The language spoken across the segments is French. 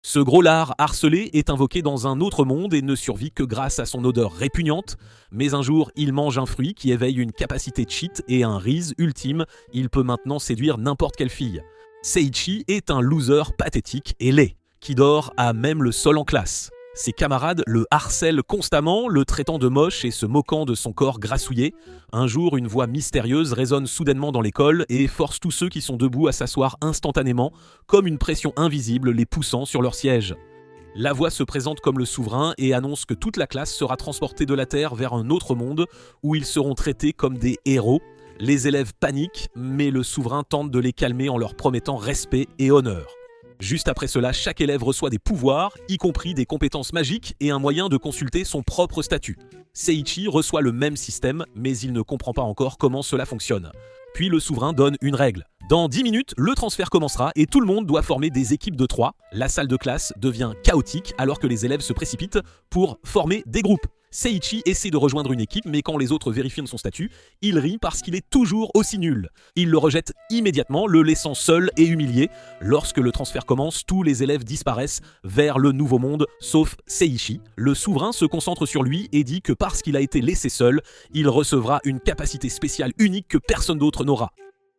Ce gros lard harcelé est invoqué dans un autre monde et ne survit que grâce à son odeur répugnante, mais un jour il mange un fruit qui éveille une capacité cheat et un rise ultime, il peut maintenant séduire n'importe quelle fille. Seiichi est un loser pathétique et laid, qui dort à même le sol en classe. Ses camarades le harcèlent constamment, le traitant de moche et se moquant de son corps grassouillé. Un jour, une voix mystérieuse résonne soudainement dans l'école et force tous ceux qui sont debout à s'asseoir instantanément, comme une pression invisible les poussant sur leur siège. La voix se présente comme le souverain et annonce que toute la classe sera transportée de la Terre vers un autre monde où ils seront traités comme des héros. Les élèves paniquent, mais le souverain tente de les calmer en leur promettant respect et honneur. Juste après cela, chaque élève reçoit des pouvoirs, y compris des compétences magiques et un moyen de consulter son propre statut. Seiichi reçoit le même système, mais il ne comprend pas encore comment cela fonctionne. Puis le souverain donne une règle. Dans 10 minutes, le transfert commencera et tout le monde doit former des équipes de 3. La salle de classe devient chaotique alors que les élèves se précipitent pour former des groupes. Seiichi essaie de rejoindre une équipe, mais quand les autres vérifient son statut, il rit parce qu'il est toujours aussi nul. Il le rejette immédiatement, le laissant seul et humilié. Lorsque le transfert commence, tous les élèves disparaissent vers le nouveau monde, sauf Seiichi. Le souverain se concentre sur lui et dit que parce qu'il a été laissé seul, il recevra une capacité spéciale unique que personne d'autre n'aura.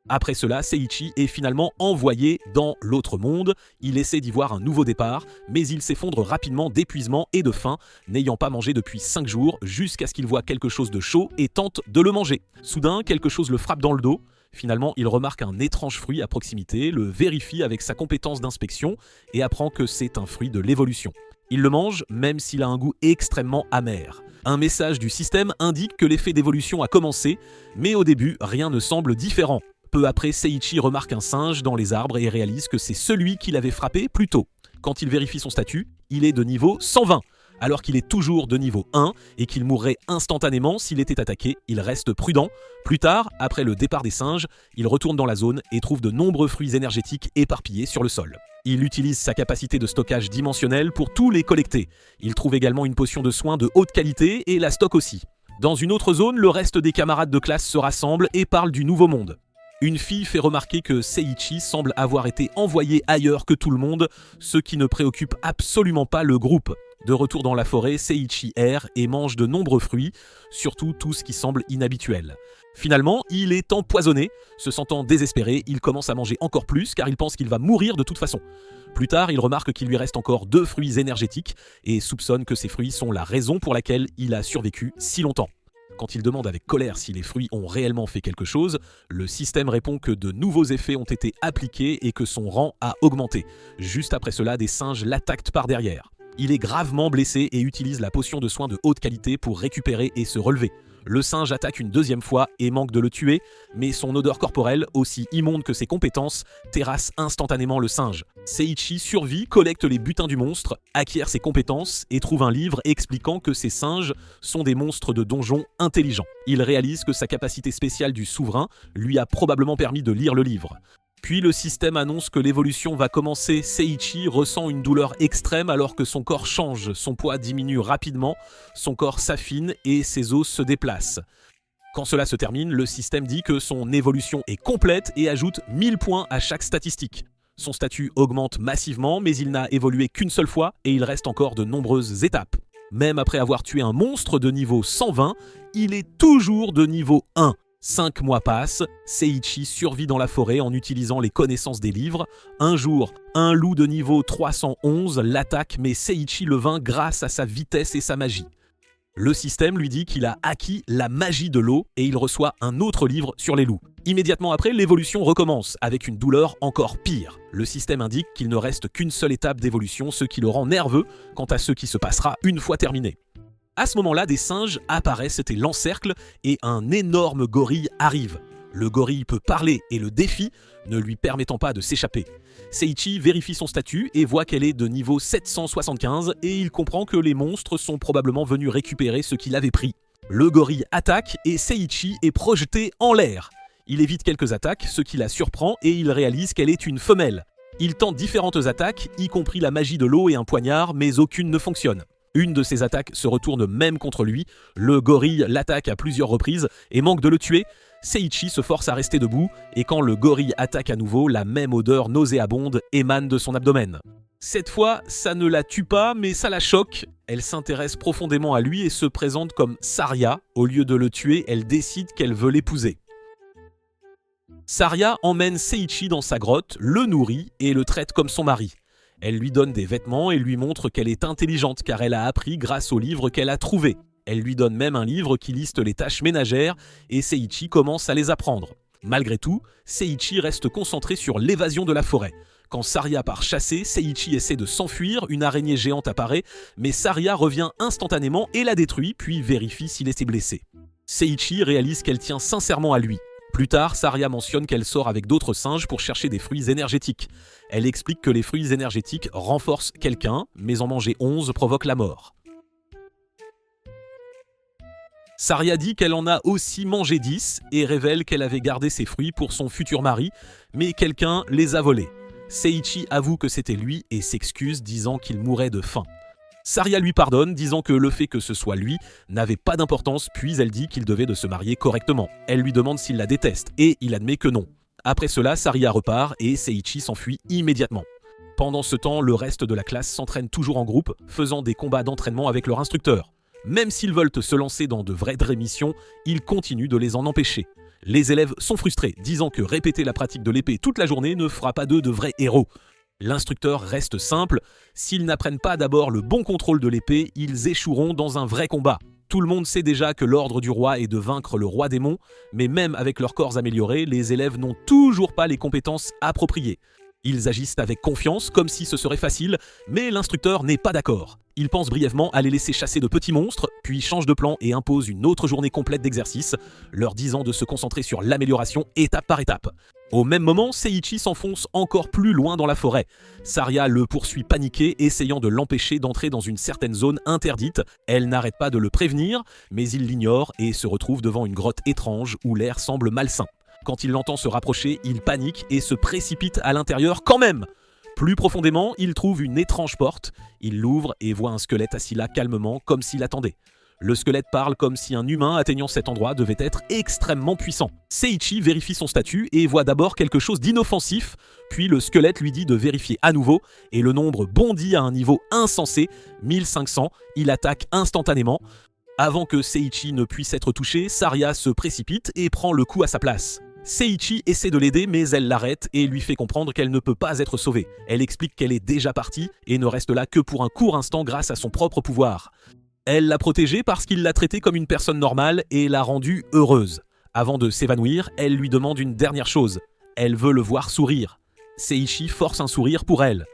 Après cela, Seiichi est finalement envoyé dans l'autre monde. Il essaie d'y voir un nouveau départ, mais il s'effondre rapidement d'épuisement et de faim, n'ayant pas mangé depuis 5 jours, jusqu'à ce qu'il voit quelque chose de chaud et tente de le manger. Soudain, quelque chose le frappe dans le dos. Finalement, il remarque un étrange fruit à proximité, le vérifie avec sa compétence d'inspection et apprend que c'est un fruit de l'évolution. Il le mange, même s'il a un goût extrêmement amer. Un message du système indique que l'effet d'évolution a commencé, mais au début, rien ne semble différent. Peu après, Seiichi remarque un singe dans les arbres et réalise que c'est celui qui l'avait frappé plus tôt. Quand il vérifie son statut, il est de niveau 120, alors qu'il est toujours de niveau 1 et qu'il mourrait instantanément s'il était attaqué. Il reste prudent. Plus tard, après le départ des singes, il retourne dans la zone et trouve de nombreux fruits énergétiques éparpillés sur le sol. Il utilise sa capacité de stockage dimensionnel pour tous les collecter. Il trouve également une potion de soins de haute qualité et la stocke aussi. Dans une autre zone, le reste des camarades de classe se rassemblent et parlent du nouveau monde. Une fille fait remarquer que Seiichi semble avoir été envoyé ailleurs que tout le monde, ce qui ne préoccupe absolument pas le groupe. De retour dans la forêt, Seiichi erre et mange de nombreux fruits, surtout tout ce qui semble inhabituel. Finalement, il est empoisonné. Se sentant désespéré, il commence à manger encore plus car il pense qu'il va mourir de toute façon. Plus tard, il remarque qu'il lui reste encore 2 fruits énergétiques et soupçonne que ces fruits sont la raison pour laquelle il a survécu si longtemps. Quand il demande avec colère si les fruits ont réellement fait quelque chose, le système répond que de nouveaux effets ont été appliqués et que son rang a augmenté. Juste après cela, des singes l'attaquent par derrière. Il est gravement blessé et utilise la potion de soins de haute qualité pour récupérer et se relever. Le singe attaque une deuxième fois et manque de le tuer, mais son odeur corporelle, aussi immonde que ses compétences, terrasse instantanément le singe. Seiichi survit, collecte les butins du monstre, acquiert ses compétences et trouve un livre expliquant que ces singes sont des monstres de donjon intelligents. Il réalise que sa capacité spéciale du souverain lui a probablement permis de lire le livre. Puis le système annonce que l'évolution va commencer. Seiichi ressent une douleur extrême alors que son corps change, son poids diminue rapidement, son corps s'affine et ses os se déplacent. Quand cela se termine, le système dit que son évolution est complète et ajoute 1000 points à chaque statistique. Son statut augmente massivement, mais il n'a évolué qu'une seule fois et il reste encore de nombreuses étapes. Même après avoir tué un monstre de niveau 120, il est toujours de niveau 1. 5 mois passent, Seiichi survit dans la forêt en utilisant les connaissances des livres. Un jour, un loup de niveau 311 l'attaque, mais Seiichi le vainc grâce à sa vitesse et sa magie. Le système lui dit qu'il a acquis la magie de l'eau et il reçoit un autre livre sur les loups. Immédiatement après, l'évolution recommence, avec une douleur encore pire. Le système indique qu'il ne reste qu'une seule étape d'évolution, ce qui le rend nerveux quant à ce qui se passera une fois terminé. À ce moment-là, des singes apparaissent et l'encerclent et un énorme gorille arrive. Le gorille peut parler et le défie, ne lui permettant pas de s'échapper. Seiichi vérifie son statut et voit qu'elle est de niveau 775 et il comprend que les monstres sont probablement venus récupérer ce qu'il avait pris. Le gorille attaque et Seiichi est projeté en l'air. Il évite quelques attaques, ce qui la surprend et il réalise qu'elle est une femelle. Il tente différentes attaques, y compris la magie de l'eau et un poignard, mais aucune ne fonctionne. Une de ses attaques se retourne même contre lui, le gorille l'attaque à plusieurs reprises et manque de le tuer. Seiichi se force à rester debout et quand le gorille attaque à nouveau, la même odeur nauséabonde émane de son abdomen. Cette fois, ça ne la tue pas, mais ça la choque. Elle s'intéresse profondément à lui et se présente comme Saria. Au lieu de le tuer, elle décide qu'elle veut l'épouser. Saria emmène Seiichi dans sa grotte, le nourrit et le traite comme son mari. Elle lui donne des vêtements et lui montre qu'elle est intelligente car elle a appris grâce au livre qu'elle a trouvé. Elle lui donne même un livre qui liste les tâches ménagères et Seiichi commence à les apprendre. Malgré tout, Seiichi reste concentré sur l'évasion de la forêt. Quand Saria part chasser, Seiichi essaie de s'enfuir, une araignée géante apparaît, mais Saria revient instantanément et la détruit, puis vérifie s'il était blessé. Seiichi réalise qu'elle tient sincèrement à lui. Plus tard, Saria mentionne qu'elle sort avec d'autres singes pour chercher des fruits énergétiques. Elle explique que les fruits énergétiques renforcent quelqu'un, mais en manger 11 provoque la mort. Saria dit qu'elle en a aussi mangé 10 et révèle qu'elle avait gardé ses fruits pour son futur mari, mais quelqu'un les a volés. Seiichi avoue que c'était lui et s'excuse disant qu'il mourait de faim. Saria lui pardonne, disant que le fait que ce soit lui n'avait pas d'importance, puis elle dit qu'il devait de se marier correctement. Elle lui demande s'il la déteste, et il admet que non. Après cela, Saria repart et Seiichi s'enfuit immédiatement. Pendant ce temps, le reste de la classe s'entraîne toujours en groupe, faisant des combats d'entraînement avec leur instructeur. Même s'ils veulent se lancer dans de vraies missions, ils continuent de les en empêcher. Les élèves sont frustrés, disant que répéter la pratique de l'épée toute la journée ne fera pas d'eux de vrais héros. L'instructeur reste simple, s'ils n'apprennent pas d'abord le bon contrôle de l'épée, ils échoueront dans un vrai combat. Tout le monde sait déjà que l'ordre du roi est de vaincre le roi démon, mais même avec leurs corps améliorés, les élèves n'ont toujours pas les compétences appropriées. Ils agissent avec confiance, comme si ce serait facile, mais l'instructeur n'est pas d'accord. Il pense brièvement à les laisser chasser de petits monstres, puis change de plan et impose une autre journée complète d'exercice, leur disant de se concentrer sur l'amélioration étape par étape. Au même moment, Seiichi s'enfonce encore plus loin dans la forêt. Saria le poursuit paniqué, essayant de l'empêcher d'entrer dans une certaine zone interdite. Elle n'arrête pas de le prévenir, mais il l'ignore et se retrouve devant une grotte étrange où l'air semble malsain. Quand il l'entend se rapprocher, il panique et se précipite à l'intérieur quand même. Plus profondément, il trouve une étrange porte. Il l'ouvre et voit un squelette assis là calmement, comme s'il attendait. Le squelette parle comme si un humain atteignant cet endroit devait être extrêmement puissant. Seiichi vérifie son statut et voit d'abord quelque chose d'inoffensif, puis le squelette lui dit de vérifier à nouveau, et le nombre bondit à un niveau insensé, 1500, il attaque instantanément. Avant que Seiichi ne puisse être touché, Saria se précipite et prend le coup à sa place. Seiichi essaie de l'aider, mais elle l'arrête et lui fait comprendre qu'elle ne peut pas être sauvée. Elle explique qu'elle est déjà partie et ne reste là que pour un court instant grâce à son propre pouvoir. Elle l'a protégée parce qu'il l'a traitée comme une personne normale et l'a rendue heureuse. Avant de s'évanouir, elle lui demande une dernière chose. Elle veut le voir sourire. Seiichi force un sourire pour elle.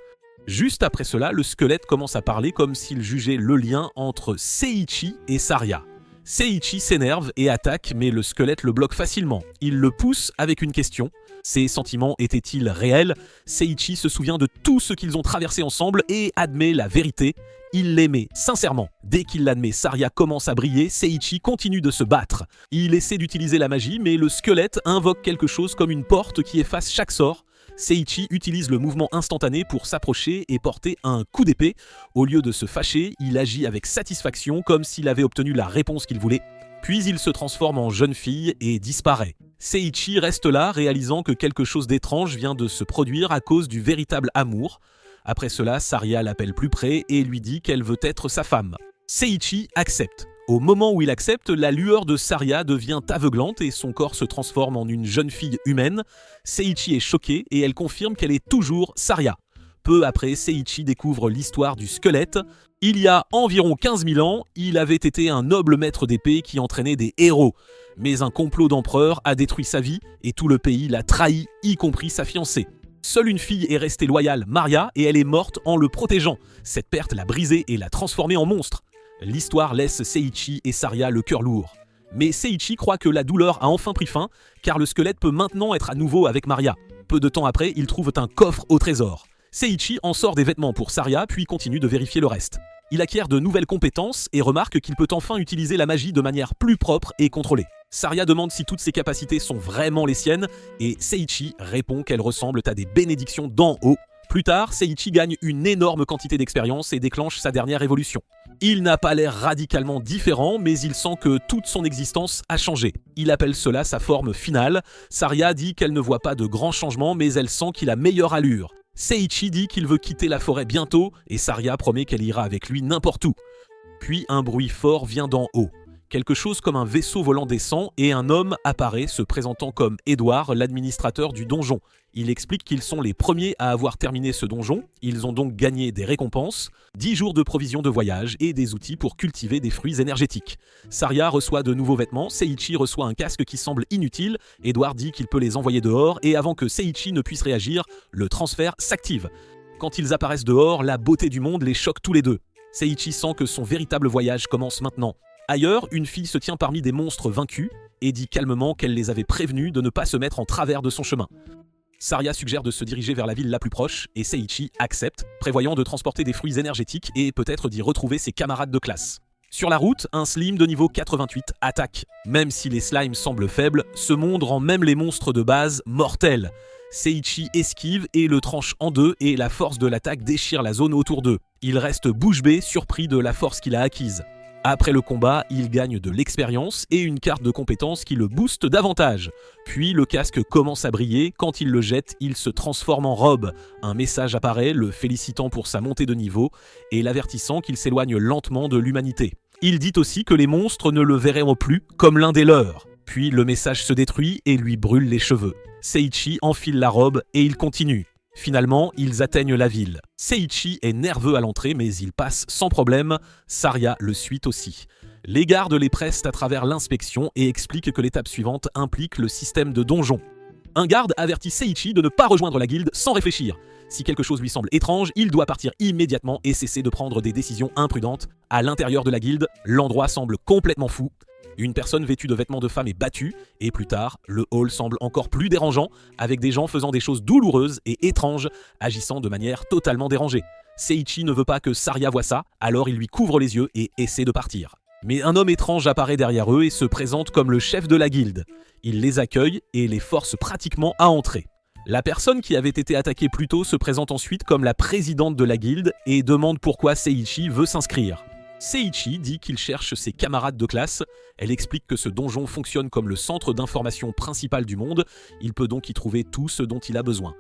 Juste après cela, le squelette commence à parler comme s'il jugeait le lien entre Seiichi et Saria. Seiichi s'énerve et attaque, mais le squelette le bloque facilement. Il le pousse avec une question. Ses sentiments étaient-ils réels? Seiichi se souvient de tout ce qu'ils ont traversé ensemble et admet la vérité. Il l'aimait sincèrement. Dès qu'il l'admet, Saria commence à briller, Seiichi continue de se battre. Il essaie d'utiliser la magie, mais le squelette invoque quelque chose comme une porte qui efface chaque sort. Seiichi utilise le mouvement instantané pour s'approcher et porter un coup d'épée. Au lieu de se fâcher, il agit avec satisfaction comme s'il avait obtenu la réponse qu'il voulait. Puis il se transforme en jeune fille et disparaît. Seiichi reste là, réalisant que quelque chose d'étrange vient de se produire à cause du véritable amour. Après cela, Saria l'appelle plus près et lui dit qu'elle veut être sa femme. Seiichi accepte. Au moment où il accepte, la lueur de Saria devient aveuglante et son corps se transforme en une jeune fille humaine. Seiichi est choquée et elle confirme qu'elle est toujours Saria. Peu après, Seiichi découvre l'histoire du squelette. Il y a environ 15 000 ans, il avait été un noble maître d'épée qui entraînait des héros. Mais un complot d'empereur a détruit sa vie et tout le pays l'a trahi, y compris sa fiancée. Seule une fille est restée loyale, Maria, et elle est morte en le protégeant. Cette perte l'a brisé et l'a transformé en monstre. L'histoire laisse Seiichi et Saria le cœur lourd. Mais Seiichi croit que la douleur a enfin pris fin, car le squelette peut maintenant être à nouveau avec Maria. Peu de temps après, ils trouvent un coffre au trésor. Seiichi en sort des vêtements pour Saria, puis continue de vérifier le reste. Il acquiert de nouvelles compétences et remarque qu'il peut enfin utiliser la magie de manière plus propre et contrôlée. Saria demande si toutes ses capacités sont vraiment les siennes, et Seiichi répond qu'elles ressemblent à des bénédictions d'en haut. Plus tard, Seiichi gagne une énorme quantité d'expérience et déclenche sa dernière évolution. Il n'a pas l'air radicalement différent, mais il sent que toute son existence a changé. Il appelle cela sa forme finale. Saria dit qu'elle ne voit pas de grands changements, mais elle sent qu'il a meilleure allure. Seiichi dit qu'il veut quitter la forêt bientôt et Saria promet qu'elle ira avec lui n'importe où. Puis un bruit fort vient d'en haut. Quelque chose comme un vaisseau volant descend et un homme apparaît se présentant comme Edward, l'administrateur du donjon. Il explique qu'ils sont les premiers à avoir terminé ce donjon, ils ont donc gagné des récompenses, 10 jours de provisions de voyage et des outils pour cultiver des fruits énergétiques. Saria reçoit de nouveaux vêtements, Seiichi reçoit un casque qui semble inutile, Edward dit qu'il peut les envoyer dehors et avant que Seiichi ne puisse réagir, le transfert s'active. Quand ils apparaissent dehors, la beauté du monde les choque tous les deux. Seiichi sent que son véritable voyage commence maintenant. Ailleurs, une fille se tient parmi des monstres vaincus et dit calmement qu'elle les avait prévenus de ne pas se mettre en travers de son chemin. Saria suggère de se diriger vers la ville la plus proche et Seiichi accepte, prévoyant de transporter des fruits énergétiques et peut-être d'y retrouver ses camarades de classe. Sur la route, un slime de niveau 88 attaque. Même si les slimes semblent faibles, ce monde rend même les monstres de base mortels. Seiichi esquive et le tranche en deux et la force de l'attaque déchire la zone autour d'eux. Il reste bouche bée, surpris de la force qu'il a acquise. Après le combat, il gagne de l'expérience et une carte de compétence qui le booste davantage. Puis le casque commence à briller, quand il le jette, il se transforme en robe. Un message apparaît, le félicitant pour sa montée de niveau et l'avertissant qu'il s'éloigne lentement de l'humanité. Il dit aussi que les monstres ne le verront plus comme l'un des leurs. Puis le message se détruit et lui brûle les cheveux. Seiichi enfile la robe et il continue. Finalement, ils atteignent la ville. Seiichi est nerveux à l'entrée, mais il passe sans problème. Saria le suit aussi. Les gardes les pressent à travers l'inspection et expliquent que l'étape suivante implique le système de donjon. Un garde avertit Seiichi de ne pas rejoindre la guilde sans réfléchir. Si quelque chose lui semble étrange, il doit partir immédiatement et cesser de prendre des décisions imprudentes. À l'intérieur de la guilde, l'endroit semble complètement fou. Une personne vêtue de vêtements de femme est battue, et plus tard, le hall semble encore plus dérangeant, avec des gens faisant des choses douloureuses et étranges, agissant de manière totalement dérangée. Seiichi ne veut pas que Saria voie ça, alors il lui couvre les yeux et essaie de partir. Mais un homme étrange apparaît derrière eux et se présente comme le chef de la guilde. Il les accueille et les force pratiquement à entrer. La personne qui avait été attaquée plus tôt se présente ensuite comme la présidente de la guilde et demande pourquoi Seiichi veut s'inscrire. Seiichi dit qu'il cherche ses camarades de classe. Elle explique que ce donjon fonctionne comme le centre d'information principal du monde. Il peut donc y trouver tout ce dont il a besoin.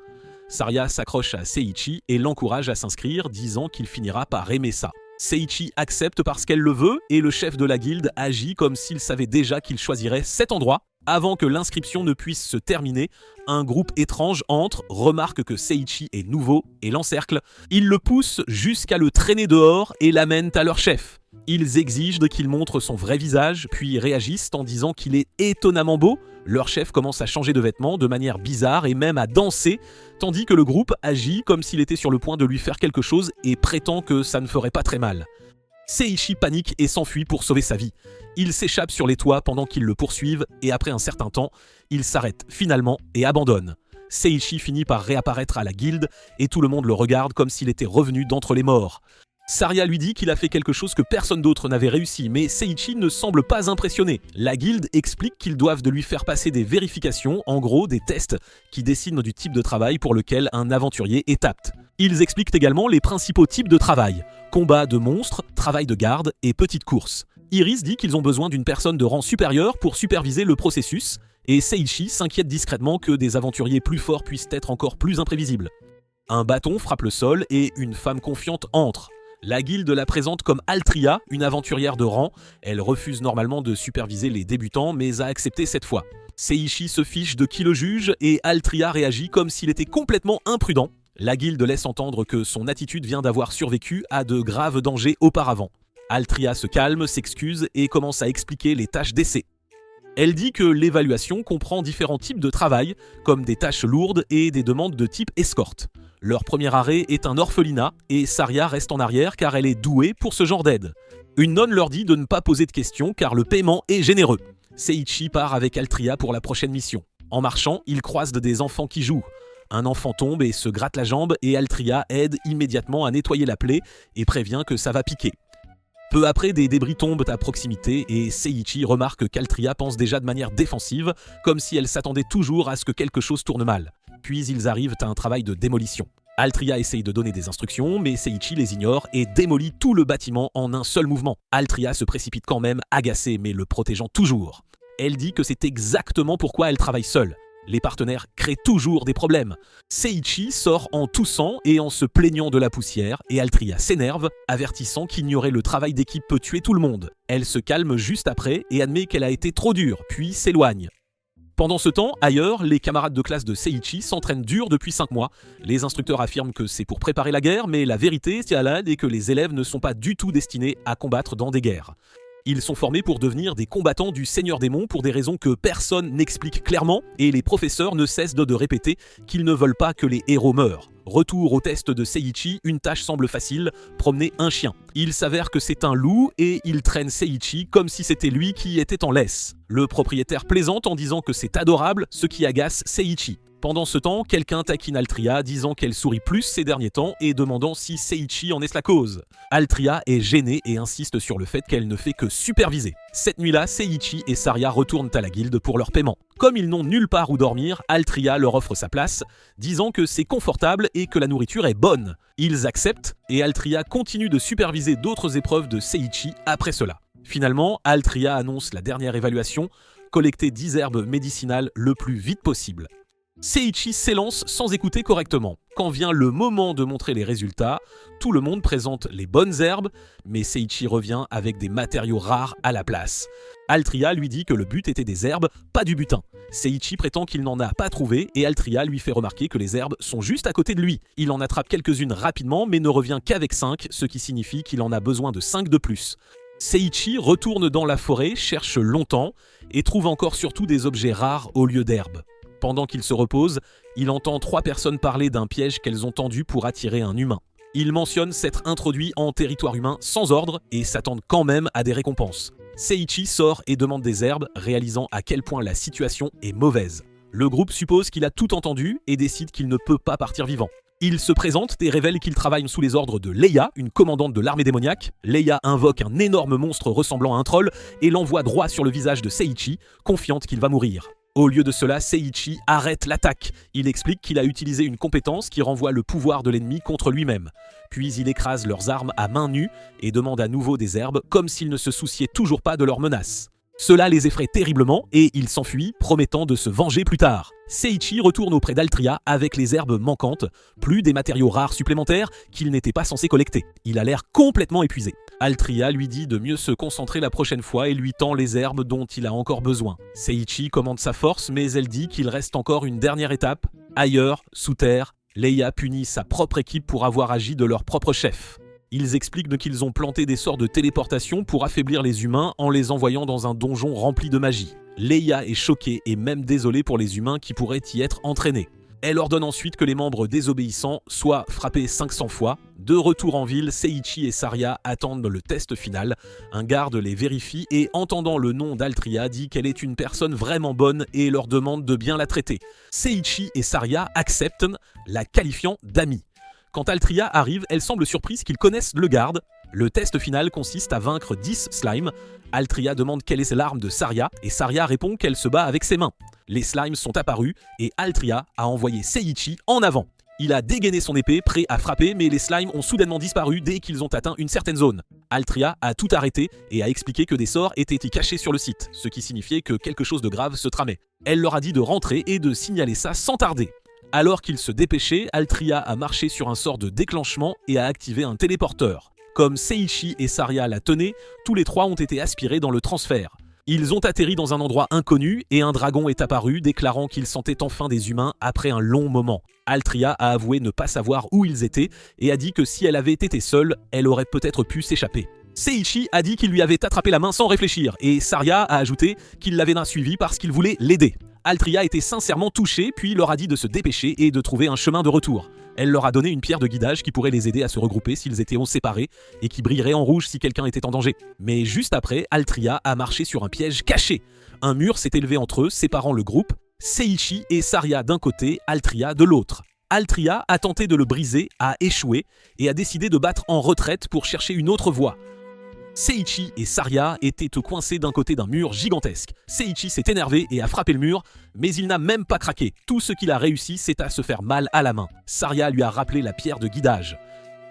Saria s'accroche à Seiichi et l'encourage à s'inscrire, disant qu'il finira par aimer ça. Seiichi accepte parce qu'elle le veut et le chef de la guilde agit comme s'il savait déjà qu'il choisirait cet endroit. Avant que l'inscription ne puisse se terminer, un groupe étrange entre, remarque que Seiichi est nouveau et l'encercle. Ils le poussent jusqu'à le traîner dehors et l'amènent à leur chef. Ils exigent qu'il montre son vrai visage, puis réagissent en disant qu'il est étonnamment beau. Leur chef commence à changer de vêtements de manière bizarre et même à danser, tandis que le groupe agit comme s'il était sur le point de lui faire quelque chose et prétend que ça ne ferait pas très mal. Seiichi panique et s'enfuit pour sauver sa vie. Il s'échappe sur les toits pendant qu'ils le poursuivent et après un certain temps, il s'arrête finalement et abandonne. Seiichi finit par réapparaître à la guilde et tout le monde le regarde comme s'il était revenu d'entre les morts. Saria lui dit qu'il a fait quelque chose que personne d'autre n'avait réussi, mais Seiichi ne semble pas impressionné. La guilde explique qu'ils doivent de lui faire passer des vérifications, en gros des tests, qui dessinent du type de travail pour lequel un aventurier est apte. Ils expliquent également les principaux types de travail: combat de monstres, travail de garde et petites courses. Iris dit qu'ils ont besoin d'une personne de rang supérieur pour superviser le processus, et Seiichi s'inquiète discrètement que des aventuriers plus forts puissent être encore plus imprévisibles. Un bâton frappe le sol et une femme confiante entre. La guilde la présente comme Altria, une aventurière de rang. Elle refuse normalement de superviser les débutants, mais a accepté cette fois. Seiichi se fiche de qui le juge et Altria réagit comme s'il était complètement imprudent. La guilde laisse entendre que son attitude vient d'avoir survécu à de graves dangers auparavant. Altria se calme, s'excuse et commence à expliquer les tâches d'essai. Elle dit que l'évaluation comprend différents types de travail, comme des tâches lourdes et des demandes de type escorte. Leur premier arrêt est un orphelinat et Saria reste en arrière car elle est douée pour ce genre d'aide. Une nonne leur dit de ne pas poser de questions car le paiement est généreux. Seiichi part avec Altria pour la prochaine mission. En marchant, ils croisent des enfants qui jouent. Un enfant tombe et se gratte la jambe et Altria aide immédiatement à nettoyer la plaie et prévient que ça va piquer. Peu après, des débris tombent à proximité et Seiichi remarque qu'Altria pense déjà de manière défensive, comme si elle s'attendait toujours à ce que quelque chose tourne mal. Puis ils arrivent à un travail de démolition. Altria essaye de donner des instructions, mais Seiichi les ignore et démolit tout le bâtiment en un seul mouvement. Altria se précipite quand même, agacée mais le protégeant toujours. Elle dit que c'est exactement pourquoi elle travaille seule. Les partenaires créent toujours des problèmes. Seiichi sort en toussant et en se plaignant de la poussière et Altria s'énerve, avertissant qu'ignorer le travail d'équipe peut tuer tout le monde. Elle se calme juste après et admet qu'elle a été trop dure, puis s'éloigne. Pendant ce temps, ailleurs, les camarades de classe de Seiichi s'entraînent dur depuis 5 mois. Les instructeurs affirment que c'est pour préparer la guerre, mais la vérité est que les élèves ne sont pas du tout destinés à combattre dans des guerres. Ils sont formés pour devenir des combattants du Seigneur Démon pour des raisons que personne n'explique clairement, et les professeurs ne cessent de répéter qu'ils ne veulent pas que les héros meurent. Retour au test de Seiichi, une tâche semble facile, promener un chien. Il s'avère que c'est un loup et il traîne Seiichi comme si c'était lui qui était en laisse. Le propriétaire plaisante en disant que c'est adorable, ce qui agace Seiichi. Pendant ce temps, quelqu'un taquine Altria disant qu'elle sourit plus ces derniers temps et demandant si Seiichi en est la cause. Altria est gênée et insiste sur le fait qu'elle ne fait que superviser. Cette nuit-là, Seiichi et Saria retournent à la guilde pour leur paiement. Comme ils n'ont nulle part où dormir, Altria leur offre sa place, disant que c'est confortable et que la nourriture est bonne. Ils acceptent et Altria continue de superviser d'autres épreuves de Seiichi après cela. Finalement, Altria annonce la dernière évaluation, collecter 10 herbes médicinales le plus vite possible. Seiichi s'élance sans écouter correctement. Quand vient le moment de montrer les résultats, tout le monde présente les bonnes herbes, mais Seiichi revient avec des matériaux rares à la place. Altria lui dit que le but était des herbes, pas du butin. Seiichi prétend qu'il n'en a pas trouvé et Altria lui fait remarquer que les herbes sont juste à côté de lui. Il en attrape quelques-unes rapidement mais ne revient qu'avec 5, ce qui signifie qu'il en a besoin de 5 de plus. Seiichi retourne dans la forêt, cherche longtemps et trouve encore surtout des objets rares au lieu d'herbes. Pendant qu'il se repose, il entend 3 personnes parler d'un piège qu'elles ont tendu pour attirer un humain. Ils mentionnent s'être introduits en territoire humain sans ordre et s'attendent quand même à des récompenses. Seiichi sort et demande des herbes, réalisant à quel point la situation est mauvaise. Le groupe suppose qu'il a tout entendu et décide qu'il ne peut pas partir vivant. Il se présente et révèle qu'il travaille sous les ordres de Leia, une commandante de l'armée démoniaque. Leia invoque un énorme monstre ressemblant à un troll et l'envoie droit sur le visage de Seiichi, confiante qu'il va mourir. Au lieu de cela, Seiichi arrête l'attaque. Il explique qu'il a utilisé une compétence qui renvoie le pouvoir de l'ennemi contre lui-même. Puis il écrase leurs armes à main nue et demande à nouveau des herbes comme s'ils ne se souciaient toujours pas de leurs menaces. Cela les effraie terriblement et ils s'enfuient, promettant de se venger plus tard. Seiichi retourne auprès d'Altria avec les herbes manquantes, plus des matériaux rares supplémentaires qu'il n'était pas censé collecter. Il a l'air complètement épuisé. Altria lui dit de mieux se concentrer la prochaine fois et lui tend les herbes dont il a encore besoin. Seiichi commande sa force mais elle dit qu'il reste encore une dernière étape. Ailleurs, sous terre, Leia punit sa propre équipe pour avoir agi de leur propre chef. Ils expliquent qu'ils ont planté des sorts de téléportation pour affaiblir les humains en les envoyant dans un donjon rempli de magie. Leia est choquée et même désolée pour les humains qui pourraient y être entraînés. Elle ordonne ensuite que les membres désobéissants soient frappés 500 fois. De retour en ville, Seiichi et Saria attendent le test final. Un garde les vérifie et, entendant le nom d'Altria, dit qu'elle est une personne vraiment bonne et leur demande de bien la traiter. Seiichi et Saria acceptent, la qualifiant d'amis. Quand Altria arrive, elle semble surprise qu'ils connaissent le garde. Le test final consiste à vaincre 10 slimes. Altria demande quelle est l'arme de Saria et Saria répond qu'elle se bat avec ses mains. Les slimes sont apparus et Altria a envoyé Seiichi en avant. Il a dégainé son épée, prêt à frapper, mais les slimes ont soudainement disparu dès qu'ils ont atteint une certaine zone. Altria a tout arrêté et a expliqué que des sorts étaient cachés sur le site, ce qui signifiait que quelque chose de grave se tramait. Elle leur a dit de rentrer et de signaler ça sans tarder. Alors qu'ils se dépêchaient, Altria a marché sur un sort de déclenchement et a activé un téléporteur. Comme Seiichi et Saria la tenaient, tous les 3 ont été aspirés dans le transfert. Ils ont atterri dans un endroit inconnu et un dragon est apparu, déclarant qu'il sentait enfin des humains après un long moment. Altria a avoué ne pas savoir où ils étaient et a dit que si elle avait été seule, elle aurait peut-être pu s'échapper. Seiichi a dit qu'il lui avait attrapé la main sans réfléchir et Saria a ajouté qu'il l'avait suivi parce qu'il voulait l'aider. Altria était sincèrement touchée puis leur a dit de se dépêcher et de trouver un chemin de retour. Elle leur a donné une pierre de guidage qui pourrait les aider à se regrouper s'ils étaient séparés et qui brillerait en rouge si quelqu'un était en danger. Mais juste après, Altria a marché sur un piège caché. Un mur s'est élevé entre eux, séparant le groupe, Seiichi et Saria d'un côté, Altria de l'autre. Altria a tenté de le briser, a échoué et a décidé de battre en retraite pour chercher une autre voie. Seiichi et Saria étaient coincés d'un côté d'un mur gigantesque. Seiichi s'est énervé et a frappé le mur, mais il n'a même pas craqué. Tout ce qu'il a réussi, c'est à se faire mal à la main. Saria lui a rappelé la pierre de guidage.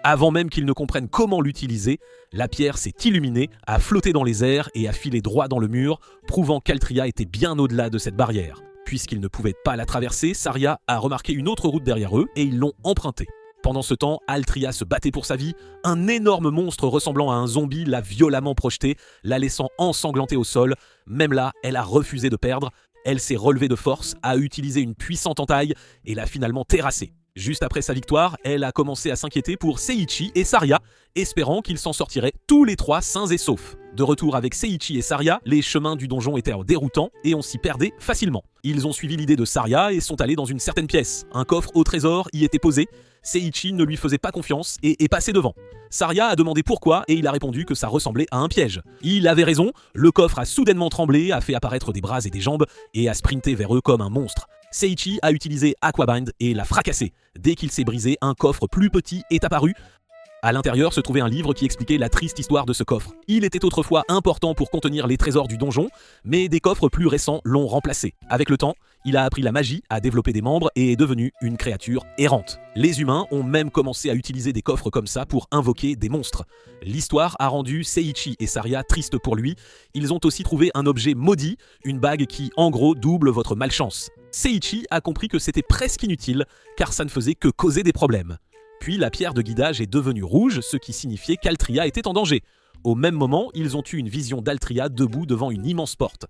Avant même qu'il ne comprenne comment l'utiliser, la pierre s'est illuminée, a flotté dans les airs et a filé droit dans le mur, prouvant qu'Altria était bien au-delà de cette barrière. Puisqu'ils ne pouvaient pas la traverser, Saria a remarqué une autre route derrière eux et ils l'ont empruntée. Pendant ce temps, Altria se battait pour sa vie. Un énorme monstre ressemblant à un zombie l'a violemment projetée, la laissant ensanglantée au sol. Même là, elle a refusé de perdre. Elle s'est relevée de force, a utilisé une puissante entaille et l'a finalement terrassée. Juste après sa victoire, elle a commencé à s'inquiéter pour Seiichi et Saria, espérant qu'ils s'en sortiraient tous les trois sains et saufs. De retour avec Seiichi et Saria, les chemins du donjon étaient déroutants et on s'y perdait facilement. Ils ont suivi l'idée de Saria et sont allés dans une certaine pièce. Un coffre au trésor y était posé. Seiichi ne lui faisait pas confiance et est passé devant. Saria a demandé pourquoi et il a répondu que ça ressemblait à un piège. Il avait raison, le coffre a soudainement tremblé, a fait apparaître des bras et des jambes et a sprinté vers eux comme un monstre. Seiichi a utilisé Aquabind et l'a fracassé. Dès qu'il s'est brisé, un coffre plus petit est apparu. À l'intérieur se trouvait un livre qui expliquait la triste histoire de ce coffre. Il était autrefois important pour contenir les trésors du donjon, mais des coffres plus récents l'ont remplacé. Avec le temps, il a appris la magie, a développé des membres et est devenu une créature errante. Les humains ont même commencé à utiliser des coffres comme ça pour invoquer des monstres. L'histoire a rendu Seiichi et Saria tristes pour lui. Ils ont aussi trouvé un objet maudit, une bague qui en gros double votre malchance. Seiichi a compris que c'était presque inutile, car ça ne faisait que causer des problèmes. Puis la pierre de guidage est devenue rouge, ce qui signifiait qu'Altria était en danger. Au même moment, ils ont eu une vision d'Altria debout devant une immense porte.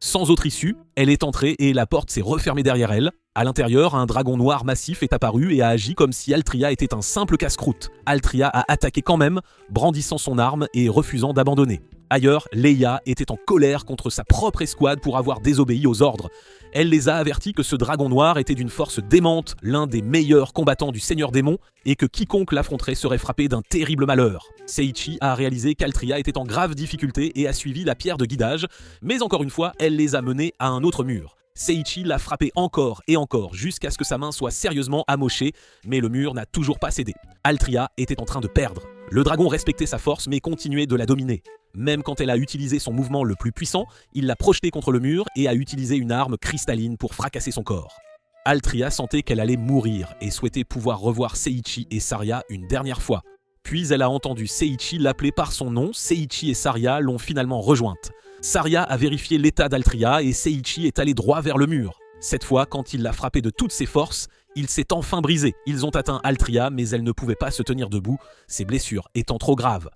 Sans autre issue, elle est entrée et la porte s'est refermée derrière elle. À l'intérieur, un dragon noir massif est apparu et a agi comme si Altria était un simple casse-croûte. Altria a attaqué quand même, brandissant son arme et refusant d'abandonner. Ailleurs, Leia était en colère contre sa propre escouade pour avoir désobéi aux ordres. Elle les a avertis que ce dragon noir était d'une force démente, l'un des meilleurs combattants du Seigneur Démon, et que quiconque l'affronterait serait frappé d'un terrible malheur. Seiichi a réalisé qu'Altria était en grave difficulté et a suivi la pierre de guidage, mais encore une fois, elle les a menés à un autre mur. Seiichi l'a frappé encore et encore jusqu'à ce que sa main soit sérieusement amochée, mais le mur n'a toujours pas cédé. Altria était en train de perdre. Le dragon respectait sa force mais continuait de la dominer. Même quand elle a utilisé son mouvement le plus puissant, il l'a projetée contre le mur et a utilisé une arme cristalline pour fracasser son corps. Altria sentait qu'elle allait mourir et souhaitait pouvoir revoir Seiichi et Saria une dernière fois. Puis elle a entendu Seiichi l'appeler par son nom. Seiichi et Saria l'ont finalement rejointe. Saria a vérifié l'état d'Altria et Seiichi est allé droit vers le mur. Cette fois, quand il l'a frappé de toutes ses forces, il s'est enfin brisé. Ils ont atteint Altria, mais elle ne pouvait pas se tenir debout, ses blessures étant trop graves.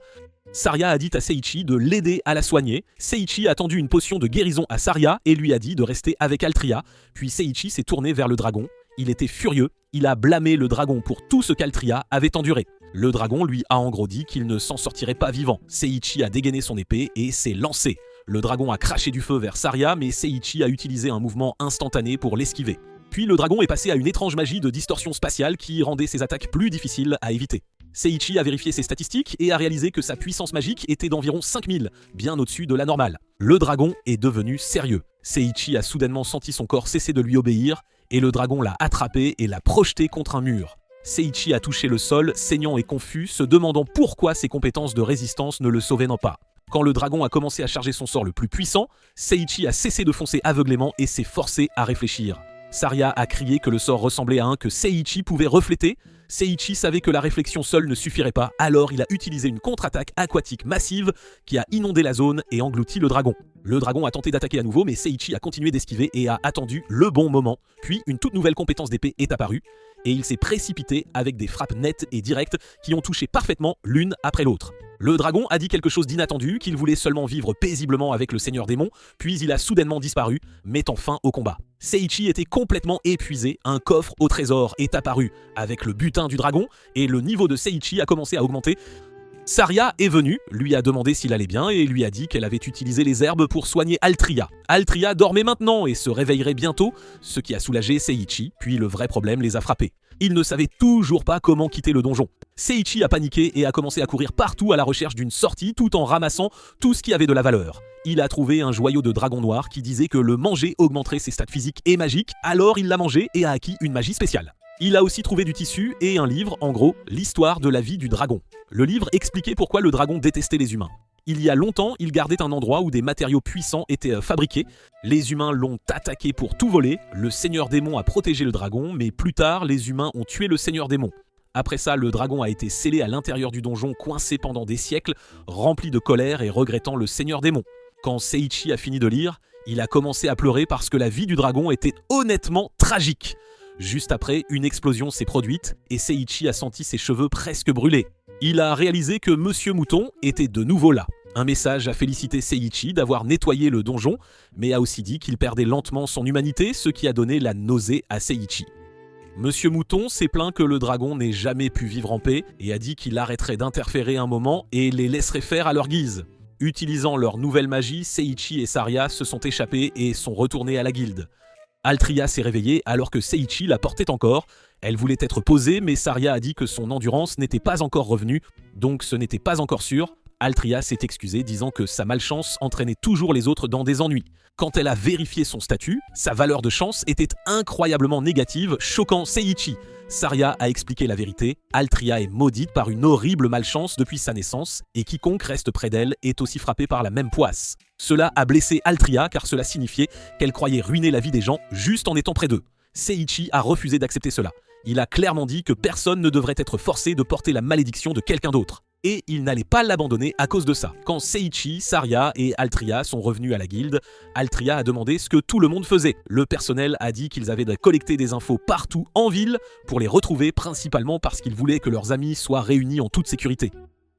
Saria a dit à Seiichi de l'aider à la soigner. Seiichi a tendu une potion de guérison à Saria et lui a dit de rester avec Altria. Puis Seiichi s'est tourné vers le dragon. Il était furieux, il a blâmé le dragon pour tout ce qu'Altria avait enduré. Le dragon lui a en gros dit qu'il ne s'en sortirait pas vivant. Seiichi a dégainé son épée et s'est lancé. Le dragon a craché du feu vers Saria, mais Seiichi a utilisé un mouvement instantané pour l'esquiver. Puis le dragon est passé à une étrange magie de distorsion spatiale qui rendait ses attaques plus difficiles à éviter. Seiichi a vérifié ses statistiques et a réalisé que sa puissance magique était d'environ 5000, bien au-dessus de la normale. Le dragon est devenu sérieux. Seiichi a soudainement senti son corps cesser de lui obéir et le dragon l'a attrapé et l'a projeté contre un mur. Seiichi a touché le sol, saignant et confus, se demandant pourquoi ses compétences de résistance ne le sauvaient pas. Quand le dragon a commencé à charger son sort le plus puissant, Seiichi a cessé de foncer aveuglément et s'est forcé à réfléchir. Saria a crié que le sort ressemblait à un que Seiichi pouvait refléter. Seiichi savait que la réflexion seule ne suffirait pas, alors il a utilisé une contre-attaque aquatique massive qui a inondé la zone et englouti le dragon. Le dragon a tenté d'attaquer à nouveau, mais Seiichi a continué d'esquiver et a attendu le bon moment. Puis une toute nouvelle compétence d'épée est apparue, et il s'est précipité avec des frappes nettes et directes qui ont touché parfaitement l'une après l'autre. Le dragon a dit quelque chose d'inattendu, qu'il voulait seulement vivre paisiblement avec le Seigneur Démon, puis il a soudainement disparu, mettant fin au combat. Seiichi était complètement épuisé, un coffre au trésor est apparu avec le butin du dragon, et le niveau de Seiichi a commencé à augmenter. Saria est venue, lui a demandé s'il allait bien et lui a dit qu'elle avait utilisé les herbes pour soigner Altria. Altria dormait maintenant et se réveillerait bientôt, ce qui a soulagé Seiichi, puis le vrai problème les a frappés. Il ne savait toujours pas comment quitter le donjon. Seiichi a paniqué et a commencé à courir partout à la recherche d'une sortie tout en ramassant tout ce qui avait de la valeur. Il a trouvé un joyau de dragon noir qui disait que le manger augmenterait ses stats physiques et magiques, alors il l'a mangé et a acquis une magie spéciale. Il a aussi trouvé du tissu et un livre, en gros, l'histoire de la vie du dragon. Le livre expliquait pourquoi le dragon détestait les humains. Il y a longtemps, il gardait un endroit où des matériaux puissants étaient fabriqués. Les humains l'ont attaqué pour tout voler. Le Seigneur Démon a protégé le dragon, mais plus tard, les humains ont tué le Seigneur Démon. Après ça, le dragon a été scellé à l'intérieur du donjon, coincé pendant des siècles, rempli de colère et regrettant le Seigneur Démon. Quand Seiichi a fini de lire, Il a commencé à pleurer parce que la vie du dragon était honnêtement tragique. Juste après, une explosion s'est produite et Seiichi a senti ses cheveux presque brûlés. Il a réalisé que Monsieur Mouton était de nouveau là. Un message a félicité Seiichi d'avoir nettoyé le donjon, mais a aussi dit qu'il perdait lentement son humanité, ce qui a donné la nausée à Seiichi. Monsieur Mouton s'est plaint que le dragon n'ait jamais pu vivre en paix et a dit qu'il arrêterait d'interférer un moment et les laisserait faire à leur guise. Utilisant leur nouvelle magie, Seiichi et Saria se sont échappés et sont retournés à la guilde. Altria s'est réveillée alors que Seiichi la portait encore. Elle voulait être posée, mais Saria a dit que son endurance n'était pas encore revenue, donc ce n'était pas encore sûr. Altria s'est excusée, disant que sa malchance entraînait toujours les autres dans des ennuis. Quand elle a vérifié son statut, sa valeur de chance était incroyablement négative, choquant Seiichi. Saria a expliqué la vérité, Altria est maudite par une horrible malchance depuis sa naissance, et quiconque reste près d'elle est aussi frappé par la même poisse. Cela a blessé Altria car cela signifiait qu'elle croyait ruiner la vie des gens juste en étant près d'eux. Seiichi a refusé d'accepter cela. Il a clairement dit que personne ne devrait être forcé de porter la malédiction de quelqu'un d'autre. Et il n'allait pas l'abandonner à cause de ça. Quand Seiichi, Saria et Altria sont revenus à la guilde, Altria a demandé ce que tout le monde faisait. Le personnel a dit qu'ils avaient collecté des infos partout en ville pour les retrouver, principalement parce qu'ils voulaient que leurs amis soient réunis en toute sécurité.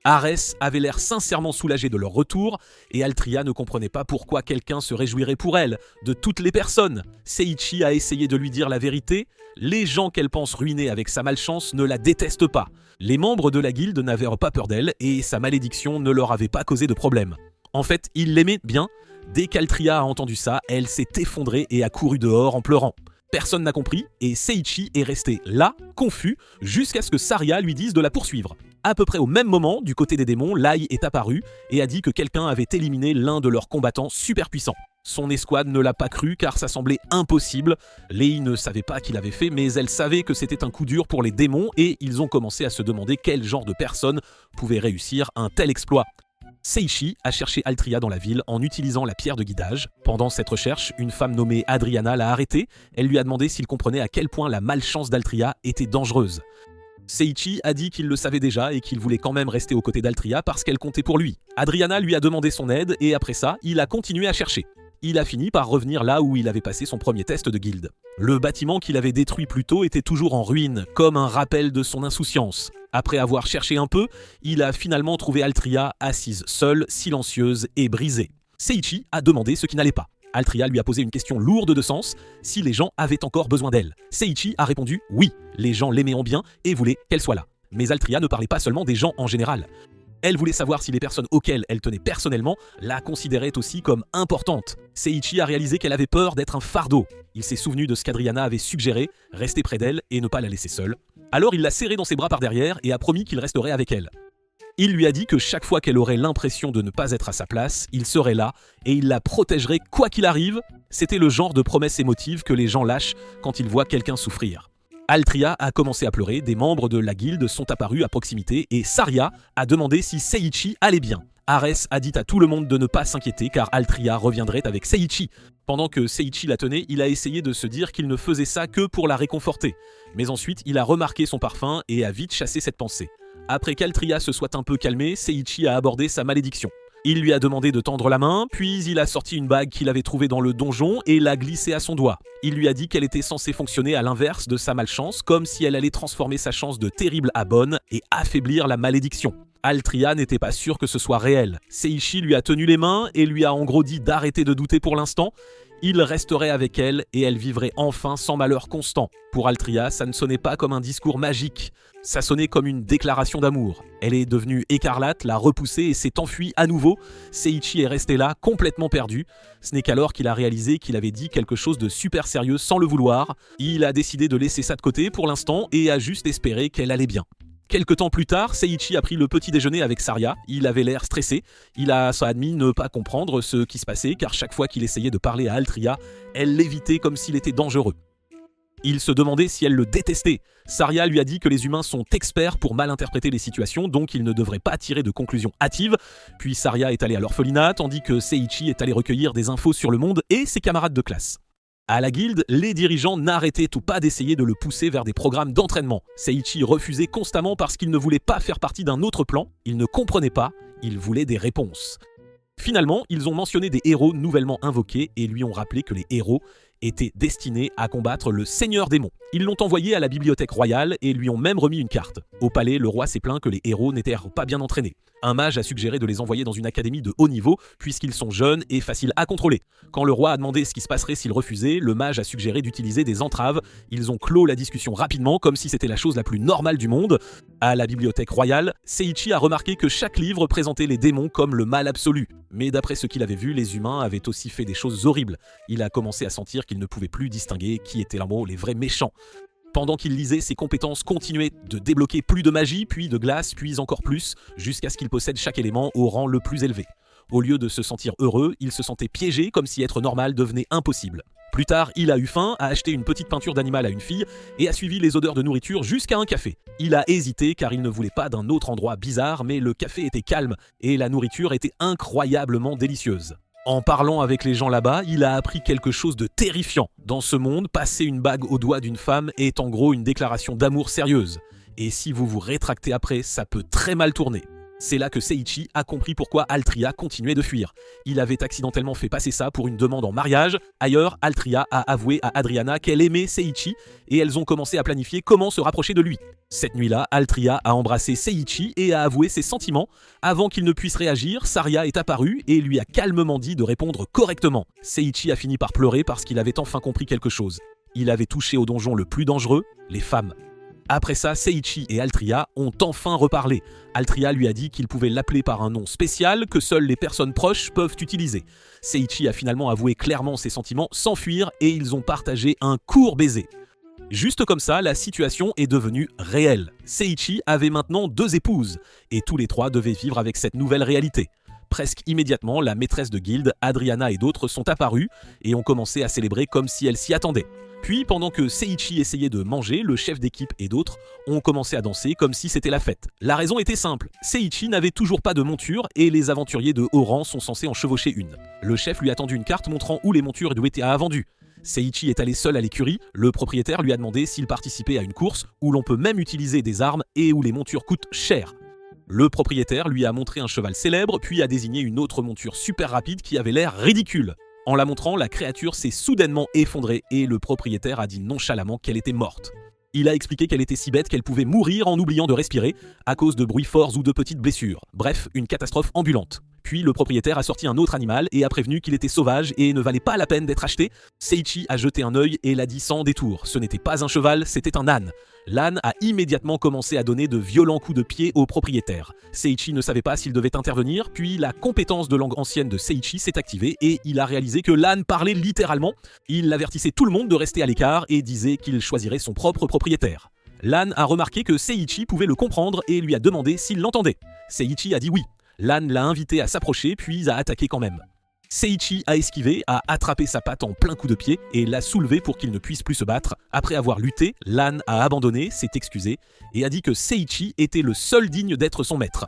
Ares avait l'air sincèrement soulagé de leur retour et Altria ne comprenait pas pourquoi quelqu'un se réjouirait pour elle, de toutes les personnes. Seiichi a essayé de lui dire la vérité, les gens qu'elle pense ruiner avec sa malchance ne la détestent pas. Les membres de la guilde n'avaient pas peur d'elle et sa malédiction ne leur avait pas causé de problème. En fait, ils l'aimaient bien. Dès qu'Altria a entendu ça, elle s'est effondrée et a couru dehors en pleurant. Personne n'a compris et Seiichi est resté là, confus, jusqu'à ce que Saria lui dise de la poursuivre. À peu près au même moment, du côté des démons, Lai est apparu et a dit que quelqu'un avait éliminé l'un de leurs combattants super puissants. Son escouade ne l'a pas cru car ça semblait impossible. Lei ne savait pas qui l'avait fait, mais elle savait que c'était un coup dur pour les démons et ils ont commencé à se demander quel genre de personne pouvait réussir un tel exploit. Seiichi a cherché Altria dans la ville en utilisant la pierre de guidage. Pendant cette recherche, une femme nommée Adriana l'a arrêté. Elle lui a demandé s'il comprenait à quel point la malchance d'Altria était dangereuse. Seiichi a dit qu'il le savait déjà et qu'il voulait quand même rester aux côtés d'Altria parce qu'elle comptait pour lui. Adriana lui a demandé son aide et après ça, il a continué à chercher. Il a fini par revenir là où il avait passé son premier test de guilde. Le bâtiment qu'il avait détruit plus tôt était toujours en ruine, comme un rappel de son insouciance. Après avoir cherché un peu, il a finalement trouvé Altria assise seule, silencieuse et brisée. Seiichi a demandé ce qui n'allait pas. Altria lui a posé une question lourde de sens, si les gens avaient encore besoin d'elle. Seiichi a répondu oui, les gens l'aimaient bien et voulaient qu'elle soit là. Mais Altria ne parlait pas seulement des gens en général. Elle voulait savoir si les personnes auxquelles elle tenait personnellement la considéraient aussi comme importante. Seiichi a réalisé qu'elle avait peur d'être un fardeau. Il s'est souvenu de ce qu'Adriana avait suggéré, rester près d'elle et ne pas la laisser seule. Alors il l'a serrée dans ses bras par derrière et a promis qu'il resterait avec elle. Il lui a dit que chaque fois qu'elle aurait l'impression de ne pas être à sa place, il serait là et il la protégerait quoi qu'il arrive. C'était le genre de promesse émotive que les gens lâchent quand ils voient quelqu'un souffrir. Altria a commencé à pleurer, des membres de la guilde sont apparus à proximité et Saria a demandé si Seiichi allait bien. Ares a dit à tout le monde de ne pas s'inquiéter car Altria reviendrait avec Seiichi. Pendant que Seiichi la tenait, il a essayé de se dire qu'il ne faisait ça que pour la réconforter. Mais ensuite, il a remarqué son parfum et a vite chassé cette pensée. Après qu'Altria se soit un peu calmée, Seiichi a abordé sa malédiction. Il lui a demandé de tendre la main, puis il a sorti une bague qu'il avait trouvée dans le donjon et l'a glissée à son doigt. Il lui a dit qu'elle était censée fonctionner à l'inverse de sa malchance, comme si elle allait transformer sa chance de terrible à bonne et affaiblir la malédiction. Altria n'était pas sûr que ce soit réel. Seiichi lui a tenu les mains et lui a en gros dit d'arrêter de douter pour l'instant. Il resterait avec elle et elle vivrait enfin sans malheur constant. Pour Altria, ça ne sonnait pas comme un discours magique, ça sonnait comme une déclaration d'amour. Elle est devenue écarlate, l'a repoussée et s'est enfuie à nouveau. Seiichi est resté là, complètement perdu. Ce n'est qu'alors qu'il a réalisé qu'il avait dit quelque chose de super sérieux sans le vouloir. Il a décidé de laisser ça de côté pour l'instant et a juste espéré qu'elle allait bien. Quelque temps plus tard, Seiichi a pris le petit déjeuner avec Saria. Il avait l'air stressé. Il a admis ne pas comprendre ce qui se passait car chaque fois qu'il essayait de parler à Altria, elle l'évitait comme s'il était dangereux. Il se demandait si elle le détestait. Saria lui a dit que les humains sont experts pour mal interpréter les situations, donc ils ne devraient pas tirer de conclusions hâtives. Puis Saria est allée à l'orphelinat, tandis que Seiichi est allé recueillir des infos sur le monde et ses camarades de classe. À la guilde, les dirigeants n'arrêtaient tout pas d'essayer de le pousser vers des programmes d'entraînement. Seiichi refusait constamment parce qu'il ne voulait pas faire partie d'un autre plan, il ne comprenait pas, il voulait des réponses. Finalement, ils ont mentionné des héros nouvellement invoqués et lui ont rappelé que les héros étaient destinés à combattre le Seigneur Démon. Ils l'ont envoyé à la bibliothèque royale et lui ont même remis une carte. Au palais, le roi s'est plaint que les héros n'étaient pas bien entraînés. Un mage a suggéré de les envoyer dans une académie de haut niveau puisqu'ils sont jeunes et faciles à contrôler. Quand le roi a demandé ce qui se passerait s'ils refusaient, le mage a suggéré d'utiliser des entraves. Ils ont clos la discussion rapidement comme si c'était la chose la plus normale du monde. À la bibliothèque royale, Seiichi a remarqué que chaque livre présentait les démons comme le mal absolu. Mais d'après ce qu'il avait vu, les humains avaient aussi fait des choses horribles. Il a commencé à sentir qu'il ne pouvait plus distinguer qui étaient les vrais méchants. Pendant qu'il lisait, ses compétences continuaient de débloquer plus de magie, puis de glace, puis encore plus, jusqu'à ce qu'il possède chaque élément au rang le plus élevé. Au lieu de se sentir heureux, il se sentait piégé comme si être normal devenait impossible. Plus tard, il a eu faim, a acheté une petite peinture d'animal à une fille et a suivi les odeurs de nourriture jusqu'à un café. Il a hésité car il ne voulait pas d'un autre endroit bizarre, mais le café était calme et la nourriture était incroyablement délicieuse. En parlant avec les gens là-bas, il a appris quelque chose de terrifiant. Dans ce monde, passer une bague au doigt d'une femme est en gros une déclaration d'amour sérieuse. Et si vous vous rétractez après, ça peut très mal tourner. C'est là que Seiichi a compris pourquoi Altria continuait de fuir. Il avait accidentellement fait passer ça pour une demande en mariage. Ailleurs, Altria a avoué à Adriana qu'elle aimait Seiichi et elles ont commencé à planifier comment se rapprocher de lui. Cette nuit-là, Altria a embrassé Seiichi et a avoué ses sentiments. Avant qu'il ne puisse réagir, Saria est apparue et lui a calmement dit de répondre correctement. Seiichi a fini par pleurer parce qu'il avait enfin compris quelque chose. Il avait touché au donjon le plus dangereux, les femmes. Après ça, Seiichi et Altria ont enfin reparlé. Altria lui a dit qu'il pouvait l'appeler par un nom spécial que seules les personnes proches peuvent utiliser. Seiichi a finalement avoué clairement ses sentiments sans fuir et ils ont partagé un court baiser. Juste comme ça, la situation est devenue réelle. Seiichi avait maintenant 2 épouses et tous les 3 devaient vivre avec cette nouvelle réalité. Presque immédiatement, la maîtresse de guilde, Adriana et d'autres sont apparus et ont commencé à célébrer comme si elles s'y attendaient. Puis, pendant que Seiichi essayait de manger, le chef d'équipe et d'autres ont commencé à danser comme si c'était la fête. La raison était simple, Seiichi n'avait toujours pas de monture et les aventuriers de haut rang sont censés en chevaucher une. Le chef lui a tendu une carte montrant où les montures étaient à vendu. Seiichi est allé seul à l'écurie, le propriétaire lui a demandé s'il participait à une course où l'on peut même utiliser des armes et où les montures coûtent cher. Le propriétaire lui a montré un cheval célèbre, puis a désigné une autre monture super rapide qui avait l'air ridicule. En la montrant, la créature s'est soudainement effondrée et le propriétaire a dit nonchalamment qu'elle était morte. Il a expliqué qu'elle était si bête qu'elle pouvait mourir en oubliant de respirer à cause de bruits forts ou de petites blessures. Bref, une catastrophe ambulante. Puis le propriétaire a sorti un autre animal et a prévenu qu'il était sauvage et ne valait pas la peine d'être acheté. Seiichi a jeté un œil et l'a dit sans détour. Ce n'était pas un cheval, c'était un âne. L'âne a immédiatement commencé à donner de violents coups de pied au propriétaire. Seiichi ne savait pas s'il devait intervenir, puis la compétence de langue ancienne de Seiichi s'est activée et il a réalisé que l'âne parlait littéralement. Il avertissait tout le monde de rester à l'écart et disait qu'il choisirait son propre propriétaire. L'âne a remarqué que Seiichi pouvait le comprendre et lui a demandé s'il l'entendait. Seiichi a dit oui. L'âne l'a invité à s'approcher puis a attaqué quand même. Seiichi a esquivé, a attrapé sa patte en plein coup de pied et l'a soulevé pour qu'il ne puisse plus se battre. Après avoir lutté, l'âne a abandonné, s'est excusé et a dit que Seiichi était le seul digne d'être son maître.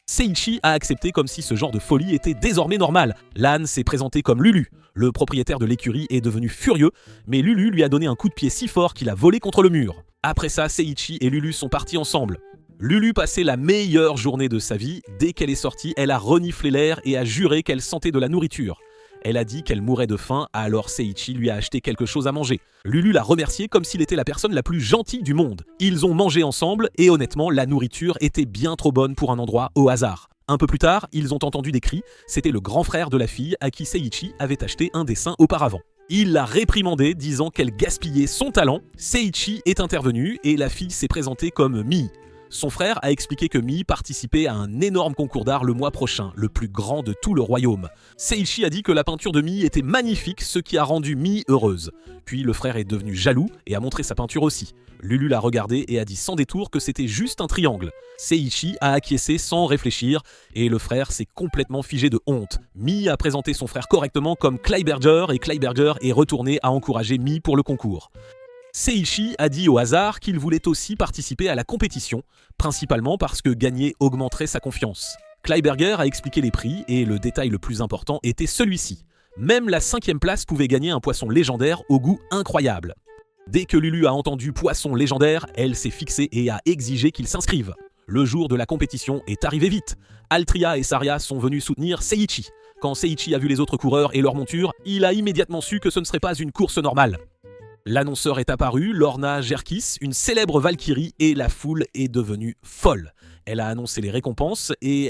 Seiichi a accepté comme si ce genre de folie était désormais normal. L'âne s'est présenté comme Lulu. Le propriétaire de l'écurie est devenu furieux, mais Lulu lui a donné un coup de pied si fort qu'il a volé contre le mur. Après ça, Seiichi et Lulu sont partis ensemble. Lulu passait la meilleure journée de sa vie. Dès qu'elle est sortie, elle a reniflé l'air et a juré qu'elle sentait de la nourriture. Elle a dit qu'elle mourait de faim, alors Seiichi lui a acheté quelque chose à manger. Lulu l'a remercié comme s'il était la personne la plus gentille du monde. Ils ont mangé ensemble et honnêtement, la nourriture était bien trop bonne pour un endroit au hasard. Un peu plus tard, ils ont entendu des cris. C'était le grand frère de la fille à qui Seiichi avait acheté un dessin auparavant. Il l'a réprimandée, disant qu'elle gaspillait son talent. Seiichi est intervenu et la fille s'est présentée comme Mii. Son frère a expliqué que Mii participait à un énorme concours d'art le mois prochain, le plus grand de tout le royaume. Seiichi a dit que la peinture de Mii était magnifique, ce qui a rendu Mii heureuse. Puis le frère est devenu jaloux et a montré sa peinture aussi. Lulu l'a regardé et a dit sans détour que c'était juste un triangle. Seiichi a acquiescé sans réfléchir et le frère s'est complètement figé de honte. Mii a présenté son frère correctement comme Kleiberger et Kleiberger est retourné à encourager Mii pour le concours. Seiichi a dit au hasard qu'il voulait aussi participer à la compétition, principalement parce que gagner augmenterait sa confiance. Kleiberger a expliqué les prix et le détail le plus important était celui-ci. Même la 5e place pouvait gagner un poisson légendaire au goût incroyable. Dès que Lulu a entendu poisson légendaire, elle s'est fixée et a exigé qu'il s'inscrive. Le jour de la compétition est arrivé vite. Altria et Saria sont venus soutenir Seiichi. Quand Seiichi a vu les autres coureurs et leur monture, il a immédiatement su que ce ne serait pas une course normale. L'annonceur est apparu, Lorna Jerkis, une célèbre Valkyrie, et la foule est devenue folle. Elle a annoncé les récompenses et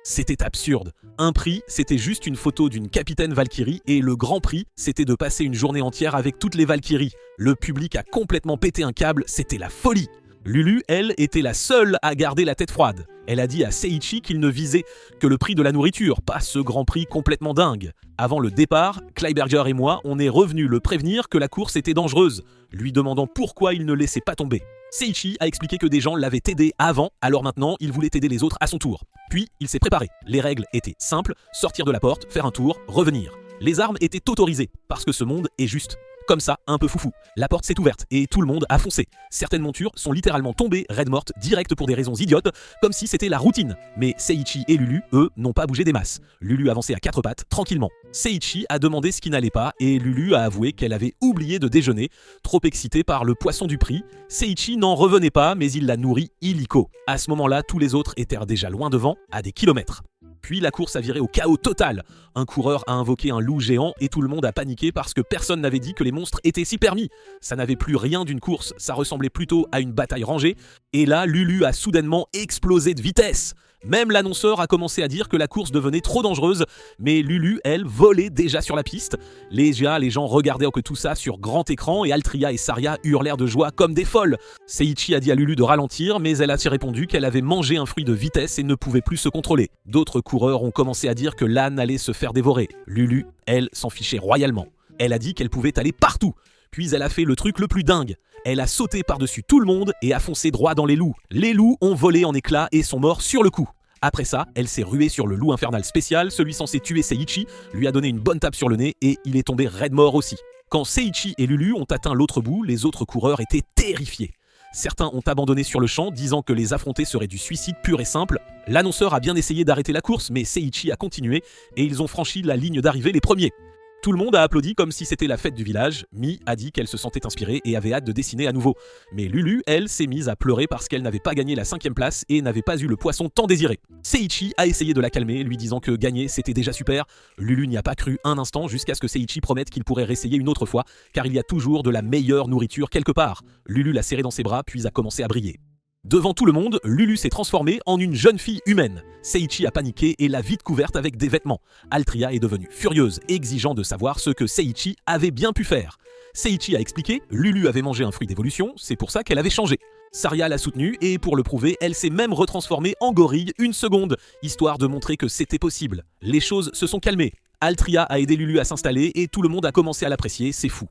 c'était absurde. Un prix, c'était juste une photo d'une capitaine Valkyrie et le grand prix, c'était de passer une journée entière avec toutes les Valkyries. Le public a complètement pété un câble, c'était la folie. Lulu, elle, était la seule à garder la tête froide. Elle a dit à Seiichi qu'il ne visait que le prix de la nourriture, pas ce grand prix complètement dingue. Avant le départ, Kleiberger et moi, on est revenus le prévenir que la course était dangereuse, lui demandant pourquoi il ne laissait pas tomber. Seiichi a expliqué que des gens l'avaient aidé avant, alors maintenant il voulait aider les autres à son tour. Puis il s'est préparé. Les règles étaient simples, sortir de la porte, faire un tour, revenir. Les armes étaient autorisées, parce que ce monde est juste. Comme ça, un peu foufou. La porte s'est ouverte et tout le monde a foncé. Certaines montures sont littéralement tombées raides mortes, direct pour des raisons idiotes, comme si c'était la routine. Mais Seiichi et Lulu, eux, n'ont pas bougé des masses. Lulu avançait à 4 pattes, tranquillement. Seiichi a demandé ce qui n'allait pas et Lulu a avoué qu'elle avait oublié de déjeuner, trop excitée par le poisson du prix. Seiichi n'en revenait pas, mais il l'a nourri illico. À ce moment-là, tous les autres étaient déjà loin devant, à des kilomètres. Puis la course a viré au chaos total. Un coureur a invoqué un loup géant et tout le monde a paniqué parce que personne n'avait dit que les monstres étaient si permis. Ça n'avait plus rien d'une course, ça ressemblait plutôt à une bataille rangée. Et là, Lulu a soudainement explosé de vitesse. Même l'annonceur a commencé à dire que la course devenait trop dangereuse, mais Lulu, elle, volait déjà sur la piste. Les gens regardaient que tout ça sur grand écran et Altria et Saria hurlèrent de joie comme des folles. Seiichi a dit à Lulu de ralentir, mais elle a répondu qu'elle avait mangé un fruit de vitesse et ne pouvait plus se contrôler. D'autres coureurs ont commencé à dire que l'âne allait se faire dévorer. Lulu, elle, s'en fichait royalement. Elle a dit qu'elle pouvait aller partout. Puis elle a fait le truc le plus dingue. Elle a sauté par-dessus tout le monde et a foncé droit dans les loups. Les loups ont volé en éclats et sont morts sur le coup. Après ça, elle s'est ruée sur le loup infernal spécial, celui censé tuer Seiichi, lui a donné une bonne tape sur le nez et il est tombé raide mort aussi. Quand Seiichi et Lulu ont atteint l'autre bout, les autres coureurs étaient terrifiés. Certains ont abandonné sur le champ, disant que les affronter serait du suicide pur et simple. L'annonceur a bien essayé d'arrêter la course, mais Seiichi a continué et ils ont franchi la ligne d'arrivée les premiers. Tout le monde a applaudi comme si c'était la fête du village. Mi a dit qu'elle se sentait inspirée et avait hâte de dessiner à nouveau. Mais Lulu, elle, s'est mise à pleurer parce qu'elle n'avait pas gagné la 5e place et n'avait pas eu le poisson tant désiré. Seiichi a essayé de la calmer, lui disant que gagner c'était déjà super. Lulu n'y a pas cru un instant jusqu'à ce que Seiichi promette qu'il pourrait réessayer une autre fois, car il y a toujours de la meilleure nourriture quelque part. Lulu l'a serré dans ses bras puis a commencé à briller. Devant tout le monde, Lulu s'est transformée en une jeune fille humaine. Seiichi a paniqué et l'a vite couverte avec des vêtements. Altria est devenue furieuse, exigeant de savoir ce que Seiichi avait bien pu faire. Seiichi a expliqué, Lulu avait mangé un fruit d'évolution, c'est pour ça qu'elle avait changé. Saria l'a soutenue et pour le prouver, elle s'est même retransformée en gorille une seconde, histoire de montrer que c'était possible. Les choses se sont calmées. Altria a aidé Lulu à s'installer et tout le monde a commencé à l'apprécier, c'est fou.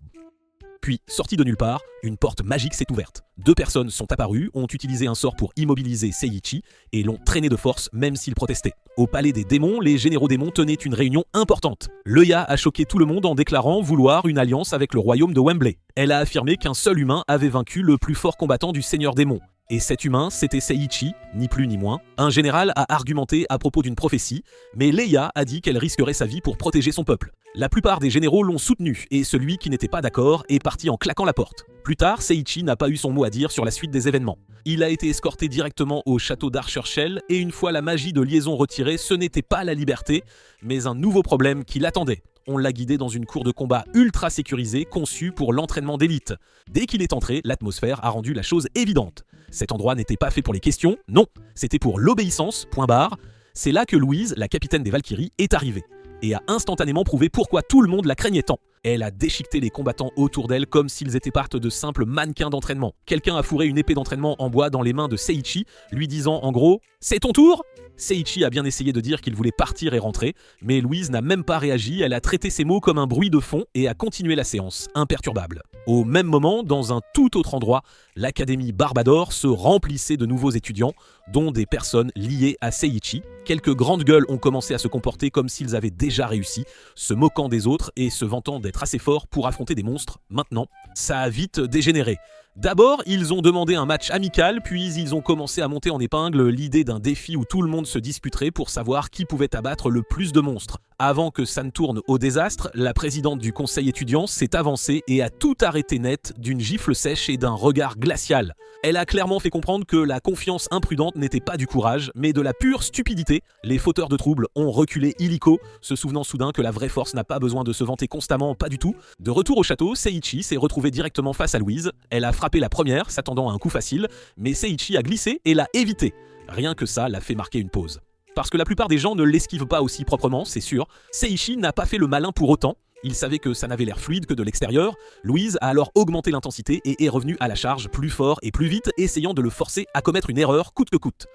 Puis, sortie de nulle part, une porte magique s'est ouverte. 2 personnes sont apparues, ont utilisé un sort pour immobiliser Seiichi et l'ont traîné de force même s'il protestait. Au palais des démons, les généraux démons tenaient une réunion importante. Leuya a choqué tout le monde en déclarant vouloir une alliance avec le royaume de Wembley. Elle a affirmé qu'un seul humain avait vaincu le plus fort combattant du Seigneur démon. Et cet humain, c'était Seiichi, ni plus ni moins. Un général a argumenté à propos d'une prophétie, mais Leia a dit qu'elle risquerait sa vie pour protéger son peuple. La plupart des généraux l'ont soutenu, et celui qui n'était pas d'accord est parti en claquant la porte. Plus tard, Seiichi n'a pas eu son mot à dire sur la suite des événements. Il a été escorté directement au château d'Archershell, et une fois la magie de liaison retirée, ce n'était pas la liberté, mais un nouveau problème qui l'attendait. On l'a guidé dans une cour de combat ultra sécurisée, conçue pour l'entraînement d'élite. Dès qu'il est entré, l'atmosphère a rendu la chose évidente. Cet endroit n'était pas fait pour les questions, non, c'était pour l'obéissance, point barre. C'est là que Louise, la capitaine des Valkyries, est arrivée, et a instantanément prouvé pourquoi tout le monde la craignait tant. Elle a déchiqueté les combattants autour d'elle comme s'ils étaient partes de simples mannequins d'entraînement. Quelqu'un a fourré une épée d'entraînement en bois dans les mains de Seiichi, lui disant en gros « C'est ton tour ?» Seiichi a bien essayé de dire qu'il voulait partir et rentrer, mais Louise n'a même pas réagi, elle a traité ses mots comme un bruit de fond et a continué la séance, imperturbable. Au même moment, dans un tout autre endroit, l'Académie Barbador se remplissait de nouveaux étudiants, dont des personnes liées à Seiichi. Quelques grandes gueules ont commencé à se comporter comme s'ils avaient déjà réussi, se moquant des autres et se vantant d'être assez forts pour affronter des monstres. Maintenant, ça a vite dégénéré. D'abord, ils ont demandé un match amical, puis ils ont commencé à monter en épingle l'idée d'un défi où tout le monde se disputerait pour savoir qui pouvait abattre le plus de monstres. Avant que ça ne tourne au désastre, la présidente du conseil étudiant s'est avancée et a tout arrêté net d'une gifle sèche et d'un regard glacial. Elle a clairement fait comprendre que la confiance imprudente n'était pas du courage, mais de la pure stupidité. Les fauteurs de troubles ont reculé illico, se souvenant soudain que la vraie force n'a pas besoin de se vanter constamment, pas du tout. De retour au château, Seiichi s'est retrouvé directement face à Louise. Elle a frappé la première, s'attendant à un coup facile, mais Seiichi a glissé et l'a évité. Rien que ça l'a fait marquer une pause. Parce que la plupart des gens ne l'esquivent pas aussi proprement, c'est sûr, Seiichi n'a pas fait le malin pour autant. Il savait que ça n'avait l'air fluide que de l'extérieur. Louise a alors augmenté l'intensité et est revenue à la charge plus fort et plus vite, essayant de le forcer à commettre une erreur coûte que coûte.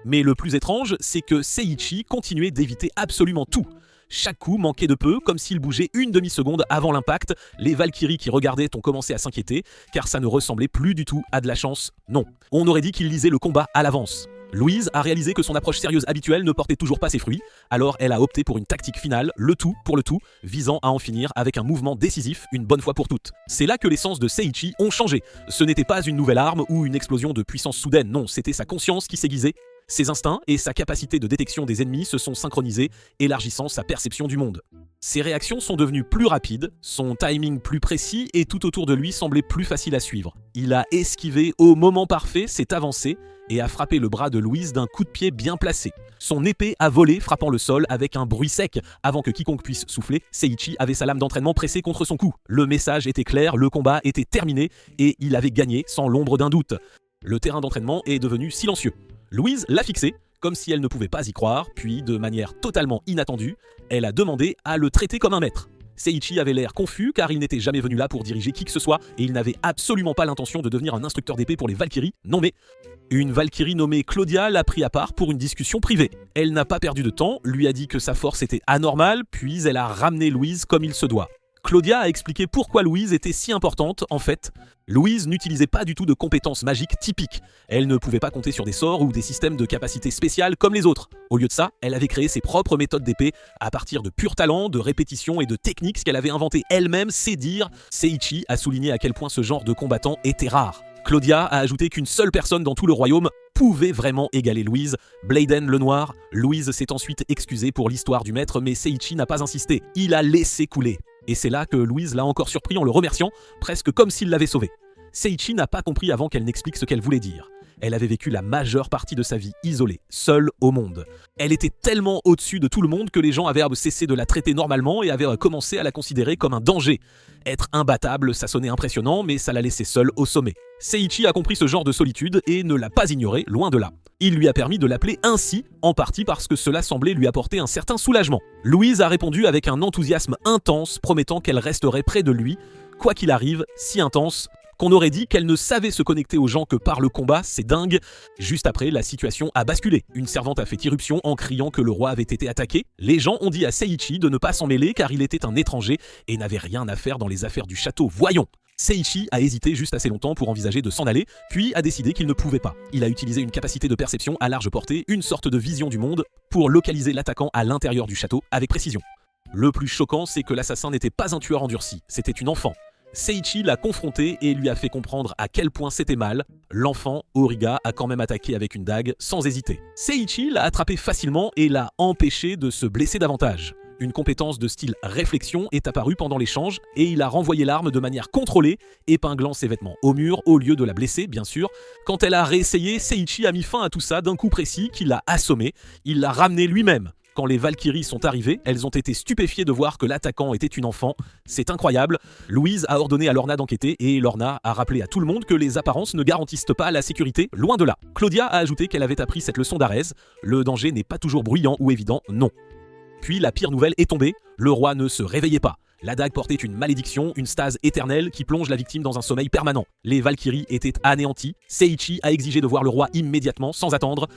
Mais le plus étrange, c'est que Seiichi continuait d'éviter absolument tout. Chaque coup manquait de peu, comme s'il bougeait une demi-seconde avant l'impact. Les Valkyries qui regardaient ont commencé à s'inquiéter, car ça ne ressemblait plus du tout à de la chance, non. On aurait dit qu'il lisait le combat à l'avance. Louise a réalisé que son approche sérieuse habituelle ne portait toujours pas ses fruits, alors elle a opté pour une tactique finale, le tout pour le tout, visant à en finir avec un mouvement décisif une bonne fois pour toutes. C'est là que les sens de Seiichi ont changé. Ce n'était pas une nouvelle arme ou une explosion de puissance soudaine, non, c'était sa conscience qui s'aiguisait. Ses instincts et sa capacité de détection des ennemis se sont synchronisés, élargissant sa perception du monde. Ses réactions sont devenues plus rapides, son timing plus précis et tout autour de lui semblait plus facile à suivre. Il a esquivé au moment parfait, s'est avancé et a frappé le bras de Louise d'un coup de pied bien placé. Son épée a volé, frappant le sol avec un bruit sec. Avant que quiconque puisse souffler, Seiichi avait sa lame d'entraînement pressée contre son cou. Le message était clair, le combat était terminé et il avait gagné sans l'ombre d'un doute. Le terrain d'entraînement est devenu silencieux. Louise l'a fixé, comme si elle ne pouvait pas y croire, puis, de manière totalement inattendue, elle a demandé à le traiter comme un maître. Seiichi avait l'air confus car il n'était jamais venu là pour diriger qui que ce soit et il n'avait absolument pas l'intention de devenir un instructeur d'épée pour les Valkyries, non mais... Une Valkyrie nommée Claudia l'a pris à part pour une discussion privée. Elle n'a pas perdu de temps, lui a dit que sa force était anormale, puis elle a ramené Louise comme il se doit. Claudia a expliqué pourquoi Louise était si importante, en fait. Louise n'utilisait pas du tout de compétences magiques typiques. Elle ne pouvait pas compter sur des sorts ou des systèmes de capacités spéciales comme les autres. Au lieu de ça, elle avait créé ses propres méthodes d'épée à partir de pur talent, de répétition et de techniques qu'elle avait inventées elle-même, c'est dire. Seiichi a souligné à quel point ce genre de combattant était rare. Claudia a ajouté qu'une seule personne dans tout le royaume pouvait vraiment égaler Louise, Bladen le Noir. Louise s'est ensuite excusée pour l'histoire du maître, mais Seiichi n'a pas insisté. Il a laissé couler. Et c'est là que Louise l'a encore surpris en le remerciant, presque comme s'il l'avait sauvé. Seiichi n'a pas compris avant qu'elle n'explique ce qu'elle voulait dire. Elle avait vécu la majeure partie de sa vie isolée, seule au monde. Elle était tellement au-dessus de tout le monde que les gens avaient cessé de la traiter normalement et avaient commencé à la considérer comme un danger. Être imbattable, ça sonnait impressionnant, mais ça la laissait seule au sommet. Seiichi a compris ce genre de solitude et ne l'a pas ignoré, loin de là. Il lui a permis de l'appeler ainsi, en partie parce que cela semblait lui apporter un certain soulagement. Louise a répondu avec un enthousiasme intense, promettant qu'elle resterait près de lui, quoi qu'il arrive, si intense, qu'on aurait dit qu'elle ne savait se connecter aux gens que par le combat, c'est dingue. Juste après, la situation a basculé. Une servante a fait irruption en criant que le roi avait été attaqué. Les gens ont dit à Seiichi de ne pas s'en mêler car il était un étranger et n'avait rien à faire dans les affaires du château. Voyons! Seiichi a hésité juste assez longtemps pour envisager de s'en aller, puis a décidé qu'il ne pouvait pas. Il a utilisé une capacité de perception à large portée, une sorte de vision du monde, pour localiser l'attaquant à l'intérieur du château avec précision. Le plus choquant, c'est que l'assassin n'était pas un tueur endurci, c'était une enfant. Seiichi l'a confronté et lui a fait comprendre à quel point c'était mal. L'enfant, Auriga, a quand même attaqué avec une dague sans hésiter. Seiichi l'a attrapé facilement et l'a empêché de se blesser davantage. Une compétence de style réflexion est apparue pendant l'échange et il a renvoyé l'arme de manière contrôlée, épinglant ses vêtements au mur au lieu de la blesser, bien sûr. Quand elle a réessayé, Seiichi a mis fin à tout ça d'un coup précis qui l'a assommé. Il l'a ramené lui-même. Quand les Valkyries sont arrivées, elles ont été stupéfiées de voir que l'attaquant était une enfant. C'est incroyable. Louise a ordonné à Lorna d'enquêter et Lorna a rappelé à tout le monde que les apparences ne garantissent pas la sécurité, loin de là. Claudia a ajouté qu'elle avait appris cette leçon d'Arès. Le danger n'est pas toujours bruyant ou évident, non. Puis la pire nouvelle est tombée, le roi ne se réveillait pas. La dague portait une malédiction, une stase éternelle qui plonge la victime dans un sommeil permanent. Les Valkyries étaient anéanties. Seiichi a exigé de voir le roi immédiatement, sans attendre.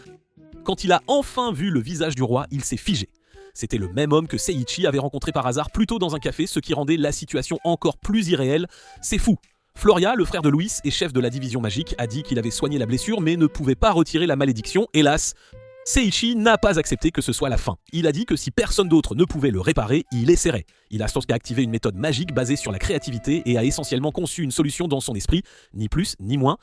Quand il a enfin vu le visage du roi, il s'est figé. C'était le même homme que Seiichi avait rencontré par hasard plus tôt dans un café, ce qui rendait la situation encore plus irréelle. C'est fou. Floria, le frère de Louis et chef de la division magique, a dit qu'il avait soigné la blessure mais ne pouvait pas retirer la malédiction, hélas. Seiichi n'a pas accepté que ce soit la fin. Il a dit que si personne d'autre ne pouvait le réparer, il essaierait. Il a donc activé une méthode magique basée sur la créativité et a essentiellement conçu une solution dans son esprit, ni plus ni moins.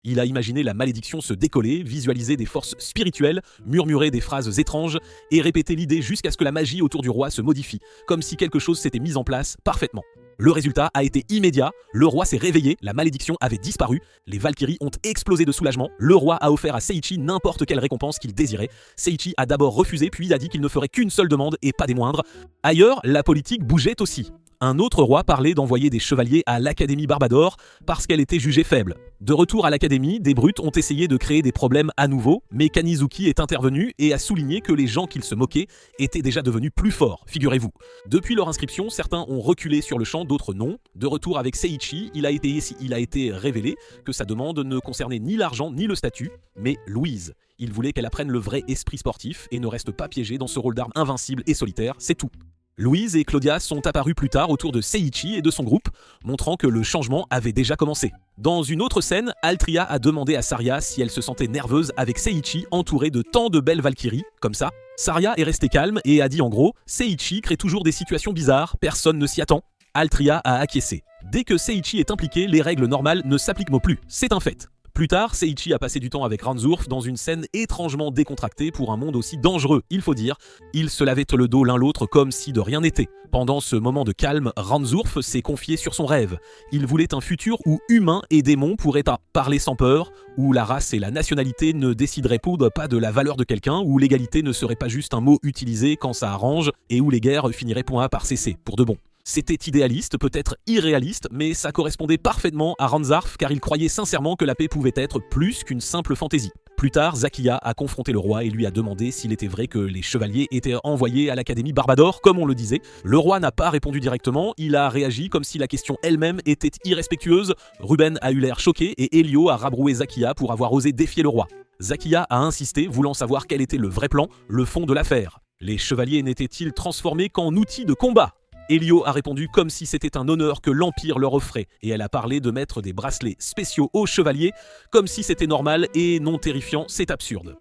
Il a imaginé la malédiction se décoller, visualisé des forces spirituelles, murmuré des phrases étranges et répété l'idée jusqu'à ce que la magie autour du roi se modifie, comme si quelque chose s'était mis en place parfaitement. Le résultat a été immédiat, le roi s'est réveillé, la malédiction avait disparu, les Valkyries ont explosé de soulagement, le roi a offert à Seiichi n'importe quelle récompense qu'il désirait. Seiichi a d'abord refusé puis a dit qu'il ne ferait qu'une seule demande et pas des moindres. Ailleurs, la politique bougeait aussi. Un autre roi parlait d'envoyer des chevaliers à l'Académie Barbador parce qu'elle était jugée faible. De retour à l'Académie, des brutes ont essayé de créer des problèmes à nouveau, mais Kanizuki est intervenu et a souligné que les gens qu'ils se moquaient étaient déjà devenus plus forts, figurez-vous. Depuis leur inscription, certains ont reculé sur le champ, d'autres non. De retour avec Seiichi, il a été révélé que sa demande ne concernait ni l'argent ni le statut, mais Louise. Il voulait qu'elle apprenne le vrai esprit sportif et ne reste pas piégée dans ce rôle d'arme invincible et solitaire, c'est tout. Louise et Claudia sont apparus plus tard autour de Seiichi et de son groupe, montrant que le changement avait déjà commencé. Dans une autre scène, Altria a demandé à Saria si elle se sentait nerveuse avec Seiichi entouré de tant de belles Valkyries, comme ça. Saria est restée calme et a dit en gros « Seiichi crée toujours des situations bizarres, personne ne s'y attend ». Altria a acquiescé. Dès que Seiichi est impliqué, les règles normales ne s'appliquent plus, c'est un fait. Plus tard, Seiichi a passé du temps avec Ranzurf dans une scène étrangement décontractée pour un monde aussi dangereux, il faut dire. Ils se lavaient le dos l'un l'autre comme si de rien n'était. Pendant ce moment de calme, Ranzurf s'est confié sur son rêve. Il voulait un futur où humains et démons pourraient parler sans peur, où la race et la nationalité ne décideraient pas de la valeur de quelqu'un, où l'égalité ne serait pas juste un mot utilisé quand ça arrange, et où les guerres finiraient point A par cesser, pour de bon. C'était idéaliste, peut-être irréaliste, mais ça correspondait parfaitement à Ranzarf car il croyait sincèrement que la paix pouvait être plus qu'une simple fantaisie. Plus tard, Zakiya a confronté le roi et lui a demandé s'il était vrai que les chevaliers étaient envoyés à l'Académie Barbador, comme on le disait. Le roi n'a pas répondu directement, il a réagi comme si la question elle-même était irrespectueuse. Ruben a eu l'air choqué et Elio a rabroué Zakiya pour avoir osé défier le roi. Zakiya a insisté, voulant savoir quel était le vrai plan, le fond de l'affaire. Les chevaliers n'étaient-ils transformés qu'en outils de combat ? Elio a répondu comme si c'était un honneur que l'Empire leur offrait, et elle a parlé de mettre des bracelets spéciaux aux chevaliers, comme si c'était normal et non terrifiant, c'est absurde.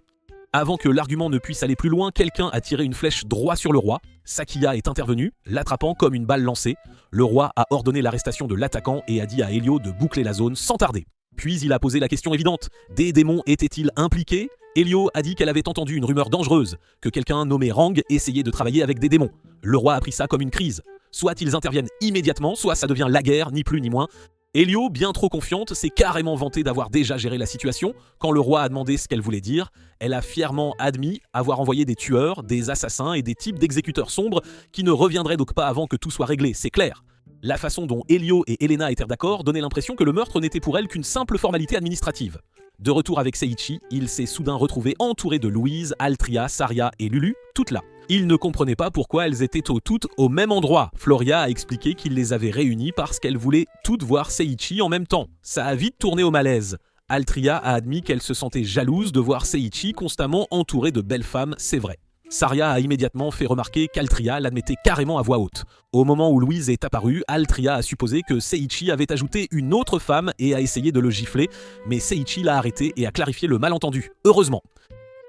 Avant que l'argument ne puisse aller plus loin, quelqu'un a tiré une flèche droit sur le roi. Sakiya est intervenu, l'attrapant comme une balle lancée. Le roi a ordonné l'arrestation de l'attaquant et a dit à Elio de boucler la zone sans tarder. Puis il a posé la question évidente, des démons étaient-ils impliqués ? Elio a dit qu'elle avait entendu une rumeur dangereuse, que quelqu'un nommé Rang essayait de travailler avec des démons. Le roi a pris ça comme une crise. Soit ils interviennent immédiatement, soit ça devient la guerre, ni plus ni moins. Elio, bien trop confiante, s'est carrément vantée d'avoir déjà géré la situation. Quand le roi a demandé ce qu'elle voulait dire, elle a fièrement admis avoir envoyé des tueurs, des assassins et des types d'exécuteurs sombres qui ne reviendraient donc pas avant que tout soit réglé, c'est clair. La façon dont Elio et Elena étaient d'accord donnait l'impression que le meurtre n'était pour elle qu'une simple formalité administrative. De retour avec Seiichi, il s'est soudain retrouvé entouré de Louise, Altria, Saria et Lulu, toutes là. Il ne comprenait pas pourquoi elles étaient toutes au même endroit. Floria a expliqué qu'il les avait réunies parce qu'elle voulait toutes voir Seiichi en même temps. Ça a vite tourné au malaise. Altria a admis qu'elle se sentait jalouse de voir Seiichi constamment entouré de belles femmes, c'est vrai. Saria a immédiatement fait remarquer qu'Altria l'admettait carrément à voix haute. Au moment où Louise est apparue, Altria a supposé que Seiichi avait ajouté une autre femme et a essayé de le gifler, mais Seiichi l'a arrêté et a clarifié le malentendu, heureusement.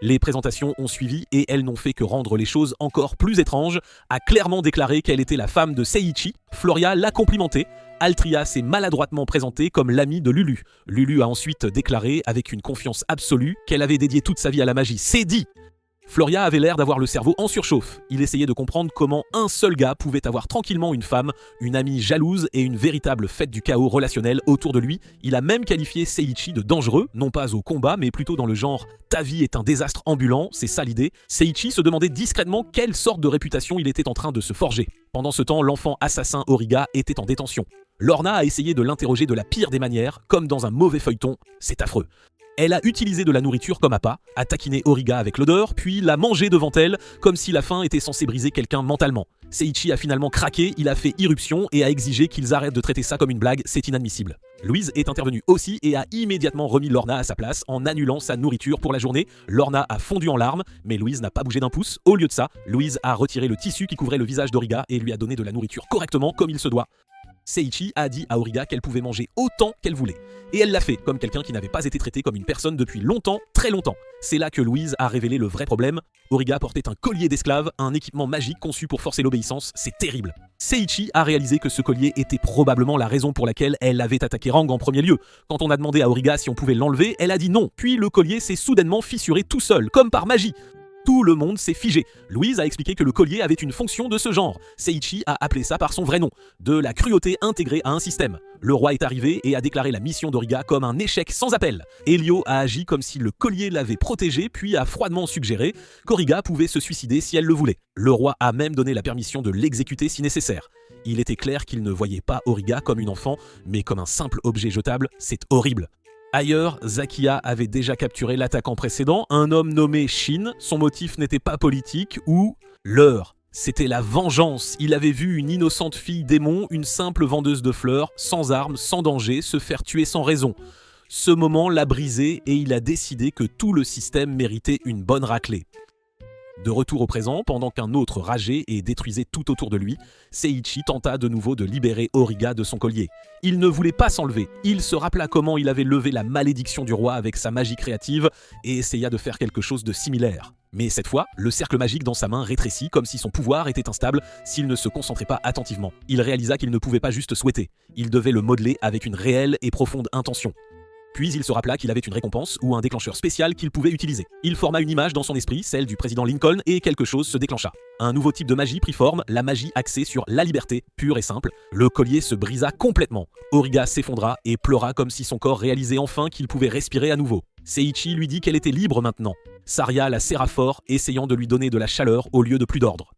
Les présentations ont suivi et elles n'ont fait que rendre les choses encore plus étranges, a clairement déclaré qu'elle était la femme de Seiichi. Floria l'a complimentée. Altria s'est maladroitement présentée comme l'amie de Lulu. Lulu a ensuite déclaré, avec une confiance absolue, qu'elle avait dédié toute sa vie à la magie. C'est dit! Floria avait l'air d'avoir le cerveau en surchauffe. Il essayait de comprendre comment un seul gars pouvait avoir tranquillement une femme, une amie jalouse et une véritable fête du chaos relationnel autour de lui. Il a même qualifié Seiichi de dangereux, non pas au combat, mais plutôt dans le genre « ta vie est un désastre ambulant », c'est ça l'idée. Seiichi se demandait discrètement quelle sorte de réputation il était en train de se forger. Pendant ce temps, l'enfant assassin Auriga était en détention. Lorna a essayé de l'interroger de la pire des manières, comme dans un mauvais feuilleton. C'est affreux. Elle a utilisé de la nourriture comme appât, a taquiné Auriga avec l'odeur, puis l'a mangé devant elle, comme si la faim était censée briser quelqu'un mentalement. Seiichi a finalement craqué, il a fait irruption et a exigé qu'ils arrêtent de traiter ça comme une blague, c'est inadmissible. Louise est intervenue aussi et a immédiatement remis Lorna à sa place en annulant sa nourriture pour la journée. Lorna a fondu en larmes, mais Louise n'a pas bougé d'un pouce. Au lieu de ça, Louise a retiré le tissu qui couvrait le visage d'Auriga et lui a donné de la nourriture correctement comme il se doit. Seiichi a dit à Auriga qu'elle pouvait manger autant qu'elle voulait. Et elle l'a fait, comme quelqu'un qui n'avait pas été traité comme une personne depuis longtemps, très longtemps. C'est là que Louise a révélé le vrai problème. Auriga portait un collier d'esclave, un équipement magique conçu pour forcer l'obéissance, c'est terrible. Seiichi a réalisé que ce collier était probablement la raison pour laquelle elle avait attaqué Rang en premier lieu. Quand on a demandé à Auriga si on pouvait l'enlever, elle a dit non. Puis le collier s'est soudainement fissuré tout seul, comme par magie. Tout le monde s'est figé. Louise a expliqué que le collier avait une fonction de ce genre. Seiichi a appelé ça par son vrai nom, de la cruauté intégrée à un système. Le roi est arrivé et a déclaré la mission d'Auriga comme un échec sans appel. Elio a agi comme si le collier l'avait protégé, puis a froidement suggéré qu'Auriga pouvait se suicider si elle le voulait. Le roi a même donné la permission de l'exécuter si nécessaire. Il était clair qu'il ne voyait pas Auriga comme une enfant, mais comme un simple objet jetable. C'est horrible. Ailleurs, Zakiya avait déjà capturé l'attaquant précédent, un homme nommé Shin. Son motif n'était pas politique ou l'heure. C'était la vengeance. Il avait vu une innocente fille démon, une simple vendeuse de fleurs, sans armes, sans danger, se faire tuer sans raison. Ce moment l'a brisé et il a décidé que tout le système méritait une bonne raclée. De retour au présent, pendant qu'un autre rageait et détruisait tout autour de lui, Seiichi tenta de nouveau de libérer Auriga de son collier. Il ne voulait pas s'enlever, il se rappela comment il avait levé la malédiction du roi avec sa magie créative et essaya de faire quelque chose de similaire. Mais cette fois, le cercle magique dans sa main rétrécit comme si son pouvoir était instable s'il ne se concentrait pas attentivement. Il réalisa qu'il ne pouvait pas juste souhaiter, il devait le modeler avec une réelle et profonde intention. Puis il se rappela qu'il avait une récompense ou un déclencheur spécial qu'il pouvait utiliser. Il forma une image dans son esprit, celle du président Lincoln, et quelque chose se déclencha. Un nouveau type de magie prit forme, la magie axée sur la liberté, pure et simple. Le collier se brisa complètement. Auriga s'effondra et pleura comme si son corps réalisait enfin qu'il pouvait respirer à nouveau. Seiichi lui dit qu'elle était libre maintenant. Saria la serra fort, essayant de lui donner de la chaleur au lieu de plus d'ordre.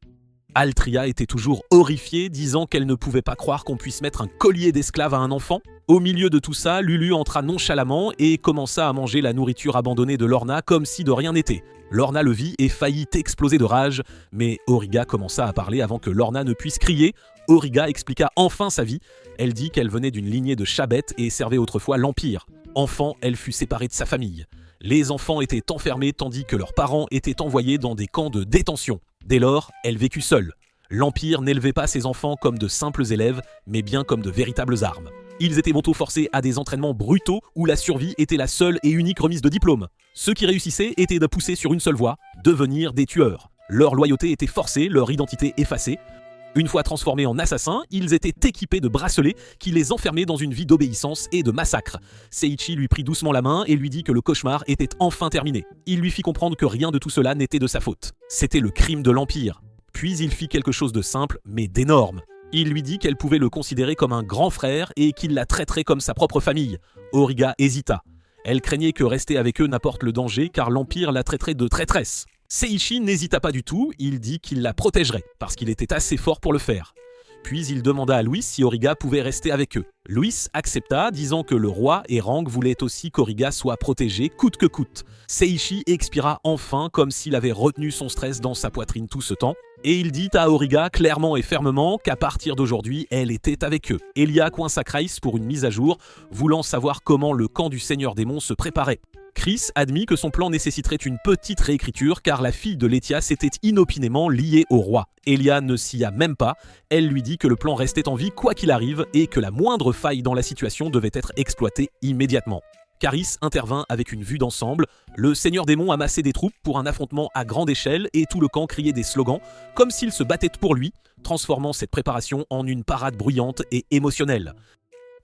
Altria était toujours horrifiée, disant qu'elle ne pouvait pas croire qu'on puisse mettre un collier d'esclave à un enfant. Au milieu de tout ça, Lulu entra nonchalamment et commença à manger la nourriture abandonnée de Lorna comme si de rien n'était. Lorna le vit et faillit exploser de rage, mais Auriga commença à parler avant que Lorna ne puisse crier. Auriga expliqua enfin sa vie. Elle dit qu'elle venait d'une lignée de Chabet et servait autrefois l'Empire. Enfant, elle fut séparée de sa famille. Les enfants étaient enfermés tandis que leurs parents étaient envoyés dans des camps de détention. Dès lors, elle vécut seule. L'Empire n'élevait pas ses enfants comme de simples élèves, mais bien comme de véritables armes. Ils étaient bientôt forcés à des entraînements brutaux où la survie était la seule et unique remise de diplôme. Ceux qui réussissaient étaient de pousser sur une seule voie, devenir des tueurs. Leur loyauté était forcée, leur identité effacée. Une fois transformés en assassins, ils étaient équipés de bracelets qui les enfermaient dans une vie d'obéissance et de massacre. Seiichi lui prit doucement la main et lui dit que le cauchemar était enfin terminé. Il lui fit comprendre que rien de tout cela n'était de sa faute. C'était le crime de l'Empire. Puis il fit quelque chose de simple, mais d'énorme. Il lui dit qu'elle pouvait le considérer comme un grand frère et qu'il la traiterait comme sa propre famille. Auriga hésita. Elle craignait que rester avec eux n'apporte le danger car l'Empire la traiterait de traîtresse. Seiichi n'hésita pas du tout, il dit qu'il la protégerait, parce qu'il était assez fort pour le faire. Puis il demanda à Louis si Auriga pouvait rester avec eux. Louis accepta, disant que le roi et Rang voulaient aussi qu'Auriga soit protégée coûte que coûte. Seiichi expira enfin comme s'il avait retenu son stress dans sa poitrine tout ce temps, et il dit à Auriga clairement et fermement qu'à partir d'aujourd'hui, elle était avec eux. Elia coinça Chris pour une mise à jour, voulant savoir comment le camp du Seigneur Démon se préparait. Chris admit que son plan nécessiterait une petite réécriture car la fille de Letia s'était inopinément liée au roi. Elia ne s'y a même pas, elle lui dit que le plan restait en vie quoi qu'il arrive et que la moindre faille dans la situation devait être exploitée immédiatement. Caris intervint avec une vue d'ensemble, le Seigneur Démon amassait des troupes pour un affrontement à grande échelle et tout le camp criait des slogans comme s'ils se battaient pour lui, transformant cette préparation en une parade bruyante et émotionnelle.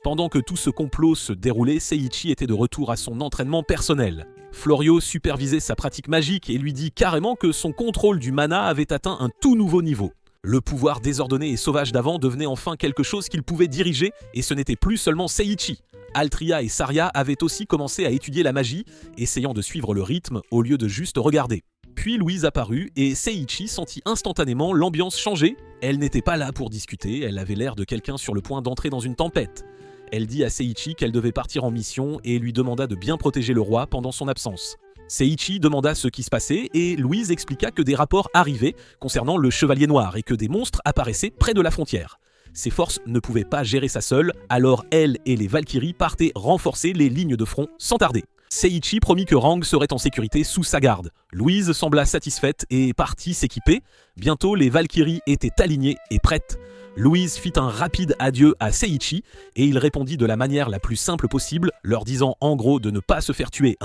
Pendant que tout ce complot se déroulait, Seiichi était de retour à son entraînement personnel. Florio supervisait sa pratique magique et lui dit carrément que son contrôle du mana avait atteint un tout nouveau niveau. Le pouvoir désordonné et sauvage d'avant devenait enfin quelque chose qu'il pouvait diriger et ce n'était plus seulement Seiichi. Altria et Saria avaient aussi commencé à étudier la magie, essayant de suivre le rythme au lieu de juste regarder. Puis Louise apparut et Seiichi sentit instantanément l'ambiance changer. Elle n'était pas là pour discuter, elle avait l'air de quelqu'un sur le point d'entrer dans une tempête. Elle dit à Seiichi qu'elle devait partir en mission et lui demanda de bien protéger le roi pendant son absence. Seiichi demanda ce qui se passait et Louise expliqua que des rapports arrivaient concernant le Chevalier Noir et que des monstres apparaissaient près de la frontière. Ses forces ne pouvaient pas gérer ça seule, alors elle et les Valkyries partaient renforcer les lignes de front sans tarder. Seiichi promit que Rang serait en sécurité sous sa garde. Louise sembla satisfaite et partit s'équiper. Bientôt, les Valkyries étaient alignées et prêtes. Louise fit un rapide adieu à Seiichi et il répondit de la manière la plus simple possible, leur disant en gros de ne pas se faire tuer,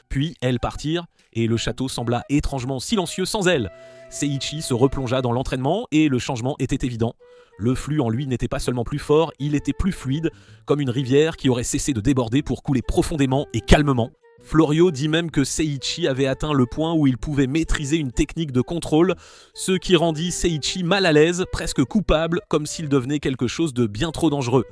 Puis elles partirent et le château sembla étrangement silencieux sans elles. Seiichi se replongea dans l'entraînement et le changement était évident. Le flux en lui n'était pas seulement plus fort, il était plus fluide, comme une rivière qui aurait cessé de déborder pour couler profondément et calmement. Florio dit même que Seiichi avait atteint le point où il pouvait maîtriser une technique de contrôle, ce qui rendit Seiichi mal à l'aise, presque coupable, comme s'il devenait quelque chose de bien trop dangereux.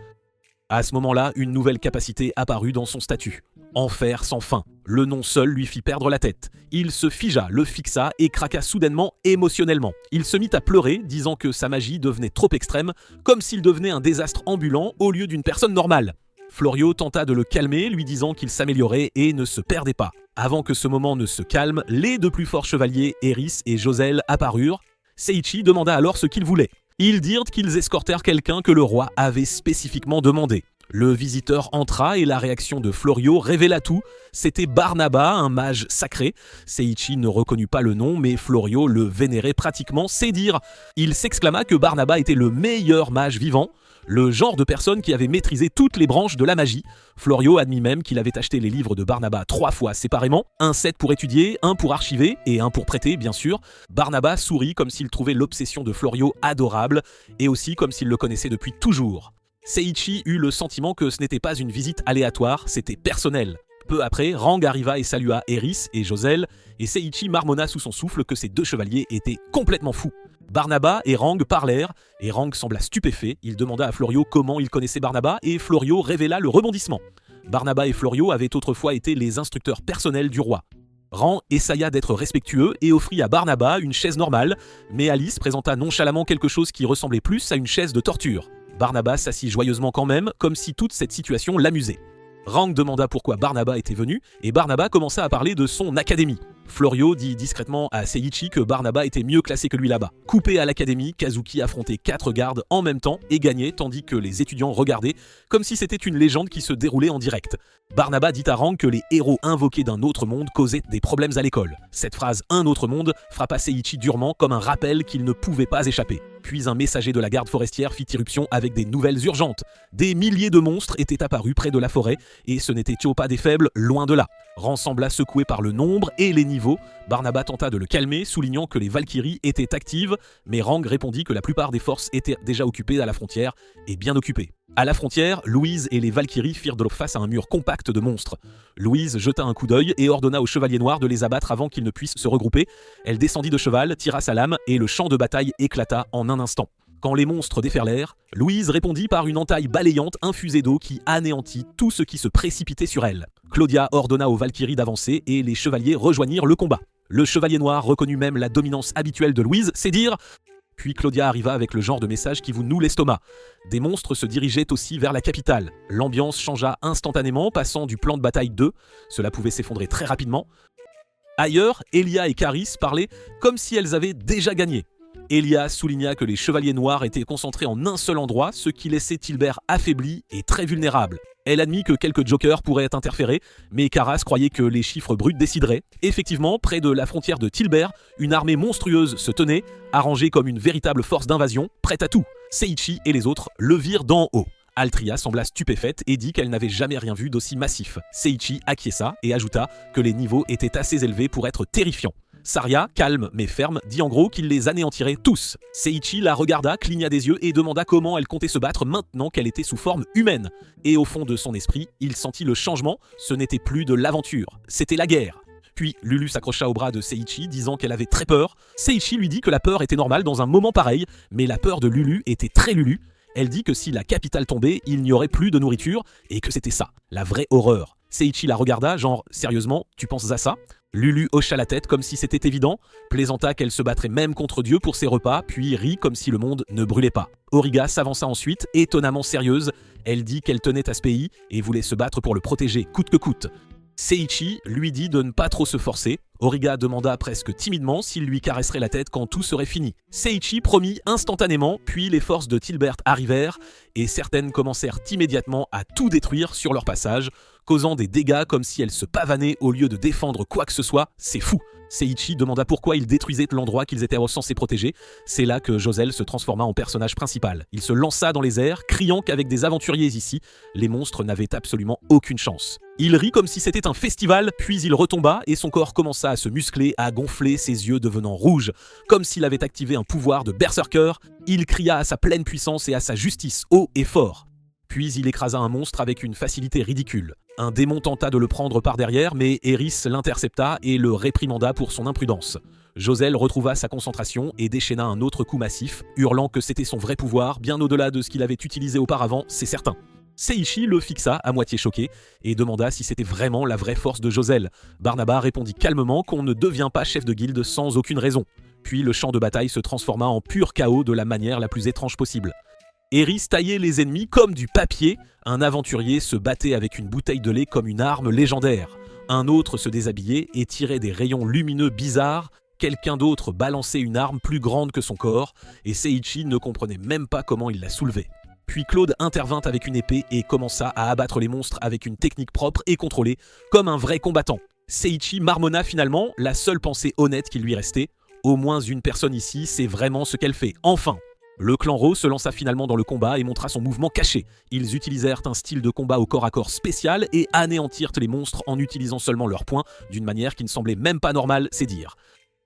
À ce moment-là, une nouvelle capacité apparut dans son statut. Enfer sans fin. Le nom seul lui fit perdre la tête. Il se figea, le fixa et craqua soudainement émotionnellement. Il se mit à pleurer, disant que sa magie devenait trop extrême, comme s'il devenait un désastre ambulant au lieu d'une personne normale. Florio tenta de le calmer, lui disant qu'il s'améliorait et ne se perdait pas. Avant que ce moment ne se calme, les deux plus forts chevaliers, Eris et Joselle, apparurent. Seiichi demanda alors ce qu'ils voulaient. Ils dirent qu'ils escortèrent quelqu'un que le roi avait spécifiquement demandé. Le visiteur entra et la réaction de Florio révéla tout. C'était Barnaba, un mage sacré. Seiichi ne reconnut pas le nom, mais Florio le vénérait pratiquement, c'est dire. Il s'exclama que Barnaba était le meilleur mage vivant, le genre de personne qui avait maîtrisé toutes les branches de la magie. Florio admit même qu'il avait acheté les livres de Barnaba 3 fois séparément, un set pour étudier, un pour archiver et un pour prêter, bien sûr. Barnaba sourit comme s'il trouvait l'obsession de Florio adorable et aussi comme s'il le connaissait depuis toujours. Seiichi eut le sentiment que ce n'était pas une visite aléatoire, c'était personnel. Peu après, Rang arriva et salua Eris et Joselle, et Seiichi marmonna sous son souffle que ces deux chevaliers étaient complètement fous. Barnaba et Rang parlèrent, et Rang sembla stupéfait. Il demanda à Florio comment il connaissait Barnaba, et Florio révéla le rebondissement. Barnaba et Florio avaient autrefois été les instructeurs personnels du roi. Rang essaya d'être respectueux et offrit à Barnaba une chaise normale, mais Alice présenta nonchalamment quelque chose qui ressemblait plus à une chaise de torture. Barnaba s'assit joyeusement quand même, comme si toute cette situation l'amusait. Rang demanda pourquoi Barnaba était venu, et Barnaba commença à parler de son académie. Florio dit discrètement à Seiichi que Barnaba était mieux classé que lui là-bas. Coupé à l'académie, Kazuki affrontait 4 gardes en même temps et gagnait, tandis que les étudiants regardaient, comme si c'était une légende qui se déroulait en direct. Barnaba dit à Rang que les héros invoqués d'un autre monde causaient des problèmes à l'école. Cette phrase « un autre monde » frappa Seiichi durement comme un rappel qu'il ne pouvait pas échapper. Puis un messager de la garde forestière fit irruption avec des nouvelles urgentes. Des milliers de monstres étaient apparus près de la forêt, et ce n'étaient pas des faibles, loin de là. Rang sembla secoué par le nombre et les niveaux. Barnaba tenta de le calmer, soulignant que les Valkyries étaient actives, mais Rang répondit que la plupart des forces étaient déjà occupées à la frontière, et bien occupées. À la frontière, Louise et les Valkyries firent face à un mur compact de monstres. Louise jeta un coup d'œil et ordonna aux chevaliers noirs de les abattre avant qu'ils ne puissent se regrouper. Elle descendit de cheval, tira sa lame, et le champ de bataille éclata en un instant. Quand les monstres déferlèrent, Louise répondit par une entaille balayante infusée d'eau qui anéantit tout ce qui se précipitait sur elle. Claudia ordonna aux Valkyries d'avancer et les chevaliers rejoignirent le combat. Le chevalier noir reconnut même la dominance habituelle de Louise, c'est dire... Puis Claudia arriva avec le genre de message qui vous noue l'estomac. Des monstres se dirigeaient aussi vers la capitale. L'ambiance changea instantanément, passant du plan de bataille 2. Cela pouvait s'effondrer très rapidement. Ailleurs, Elia et Caris parlaient comme si elles avaient déjà gagné. Elia souligna que les chevaliers noirs étaient concentrés en un seul endroit, ce qui laissait Tilbert affaibli et très vulnérable. Elle admit que quelques jokers pourraient interférer, mais Caras croyait que les chiffres bruts décideraient. Effectivement, près de la frontière de Tilbert, une armée monstrueuse se tenait, arrangée comme une véritable force d'invasion, prête à tout. Seiichi et les autres le virent d'en haut. Altria sembla stupéfaite et dit qu'elle n'avait jamais rien vu d'aussi massif. Seiichi acquiesça et ajouta que les niveaux étaient assez élevés pour être terrifiants. Saria, calme mais ferme, dit en gros qu'il les anéantirait tous. Seiichi la regarda, cligna des yeux et demanda comment elle comptait se battre maintenant qu'elle était sous forme humaine. Et au fond de son esprit, il sentit le changement, ce n'était plus de l'aventure, c'était la guerre. Puis Lulu s'accrocha au bras de Seiichi, disant qu'elle avait très peur. Seiichi lui dit que la peur était normale dans un moment pareil, mais la peur de Lulu était très Lulu. Elle dit que si la capitale tombait, il n'y aurait plus de nourriture, et que c'était ça, la vraie horreur. Seiichi la regarda, genre « Sérieusement, tu penses à ça ?» Lulu hocha la tête comme si c'était évident, plaisanta qu'elle se battrait même contre Dieu pour ses repas, puis rit comme si le monde ne brûlait pas. Auriga s'avança ensuite, étonnamment sérieuse. Elle dit qu'elle tenait à ce pays et voulait se battre pour le protéger coûte que coûte. Seiichi lui dit de ne pas trop se forcer. Origa demanda presque timidement s'il lui caresserait la tête quand tout serait fini. Seiichi promit instantanément, puis les forces de Tilbert arrivèrent et certaines commencèrent immédiatement à tout détruire sur leur passage, causant des dégâts comme si elles se pavanaient au lieu de défendre quoi que ce soit. C'est fou. Seiichi demanda pourquoi ils détruisaient l'endroit qu'ils étaient censés protéger. C'est là que Josel se transforma en personnage principal. Il se lança dans les airs, criant qu'avec des aventuriers ici, les monstres n'avaient absolument aucune chance. Il rit comme si c'était un festival, puis il retomba et son corps commença à se muscler, à gonfler, ses yeux devenant rouges. Comme s'il avait activé un pouvoir de berserker, il cria à sa pleine puissance et à sa justice, haut et fort. Puis il écrasa un monstre avec une facilité ridicule. Un démon tenta de le prendre par derrière, mais Eris l'intercepta et le réprimanda pour son imprudence. Josel retrouva sa concentration et déchaîna un autre coup massif, hurlant que c'était son vrai pouvoir, bien au-delà de ce qu'il avait utilisé auparavant, c'est certain. Seiichi le fixa, à moitié choqué, et demanda si c'était vraiment la vraie force de Josel. Barnaba répondit calmement qu'on ne devient pas chef de guilde sans aucune raison. Puis le champ de bataille se transforma en pur chaos de la manière la plus étrange possible. Eris taillait les ennemis comme du papier, un aventurier se battait avec une bouteille de lait comme une arme légendaire. Un autre se déshabillait et tirait des rayons lumineux bizarres, quelqu'un d'autre balançait une arme plus grande que son corps, et Seiichi ne comprenait même pas comment il la soulevait. Puis Claude intervint avec une épée et commença à abattre les monstres avec une technique propre et contrôlée, comme un vrai combattant. Seiichi marmonna finalement, la seule pensée honnête qui lui restait. Au moins une personne ici sait vraiment ce qu'elle fait, enfin. Le clan Ro se lança finalement dans le combat et montra son mouvement caché. Ils utilisèrent un style de combat au corps à corps spécial et anéantirent les monstres en utilisant seulement leurs poings, d'une manière qui ne semblait même pas normale, c'est dire.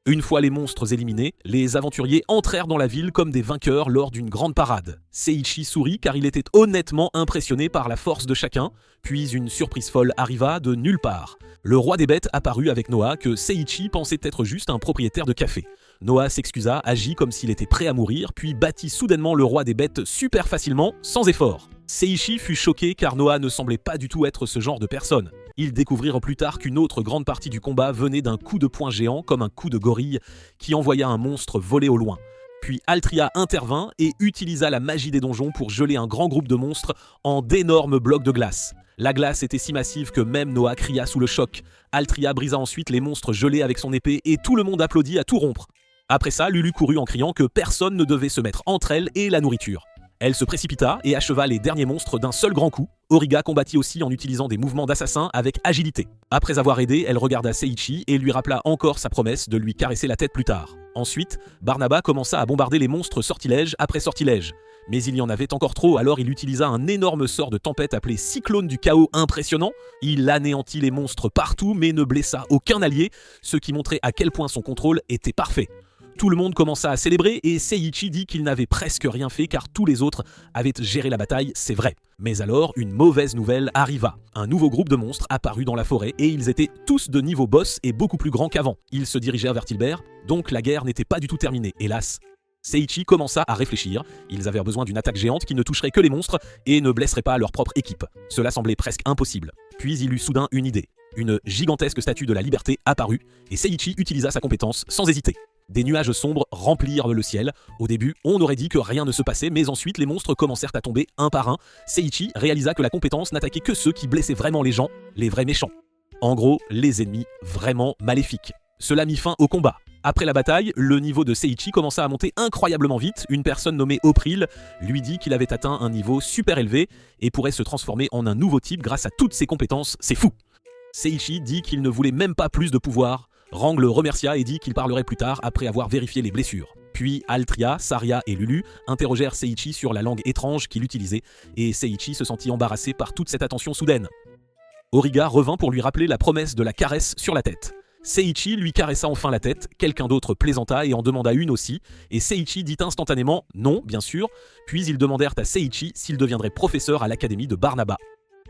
Une fois les monstres éliminés, les aventuriers entrèrent dans la ville comme des vainqueurs lors d'une grande parade. Seiichi sourit car il était honnêtement impressionné par la force de chacun, puis une surprise folle arriva de nulle part. Le roi des bêtes apparut avec Noah que Seiichi pensait être juste un propriétaire de café. Noah s'excusa, agit comme s'il était prêt à mourir, puis battit soudainement le roi des bêtes super facilement, sans effort. Seiichi fut choqué car Noah ne semblait pas du tout être ce genre de personne. Ils découvrirent plus tard qu'une autre grande partie du combat venait d'un coup de poing géant comme un coup de gorille qui envoya un monstre voler au loin. Puis Altria intervint et utilisa la magie des donjons pour geler un grand groupe de monstres en d'énormes blocs de glace. La glace était si massive que même Noah cria sous le choc. Altria brisa ensuite les monstres gelés avec son épée et tout le monde applaudit à tout rompre. Après ça, Lulu courut en criant que personne ne devait se mettre entre elle et la nourriture. Elle se précipita et acheva les derniers monstres d'un seul grand coup. Origa combattit aussi en utilisant des mouvements d'assassin avec agilité. Après avoir aidé, elle regarda Seiichi et lui rappela encore sa promesse de lui caresser la tête plus tard. Ensuite, Barnaba commença à bombarder les monstres sortilège après sortilège. Mais il y en avait encore trop, alors il utilisa un énorme sort de tempête appelé Cyclone du Chaos impressionnant. Il anéantit les monstres partout mais ne blessa aucun allié, ce qui montrait à quel point son contrôle était parfait. Tout le monde commença à célébrer et Seiichi dit qu'il n'avait presque rien fait car tous les autres avaient géré la bataille, c'est vrai. Mais alors, une mauvaise nouvelle arriva. Un nouveau groupe de monstres apparut dans la forêt et ils étaient tous de niveau boss et beaucoup plus grands qu'avant. Ils se dirigèrent vers Tilbert, donc la guerre n'était pas du tout terminée, hélas. Seiichi commença à réfléchir, ils avaient besoin d'une attaque géante qui ne toucherait que les monstres et ne blesserait pas leur propre équipe. Cela semblait presque impossible. Puis il eut soudain une idée. Une gigantesque statue de la liberté apparut et Seiichi utilisa sa compétence sans hésiter. Des nuages sombres remplirent le ciel. Au début, on aurait dit que rien ne se passait, mais ensuite les monstres commencèrent à tomber un par un. Seiichi réalisa que la compétence n'attaquait que ceux qui blessaient vraiment les gens, les vrais méchants. En gros, les ennemis vraiment maléfiques. Cela mit fin au combat. Après la bataille, le niveau de Seiichi commença à monter incroyablement vite. Une personne nommée Opril lui dit qu'il avait atteint un niveau super élevé et pourrait se transformer en un nouveau type grâce à toutes ses compétences. C'est fou! Seiichi dit qu'il ne voulait même pas plus de pouvoir. Rang le remercia et dit qu'il parlerait plus tard après avoir vérifié les blessures. Puis Altria, Saria et Lulu interrogèrent Seiichi sur la langue étrange qu'il utilisait et Seiichi se sentit embarrassé par toute cette attention soudaine. Origa revint pour lui rappeler la promesse de la caresse sur la tête. Seiichi lui caressa enfin la tête, quelqu'un d'autre plaisanta et en demanda une aussi, et Seiichi dit instantanément non, bien sûr, puis ils demandèrent à Seiichi s'il deviendrait professeur à l'académie de Barnaba.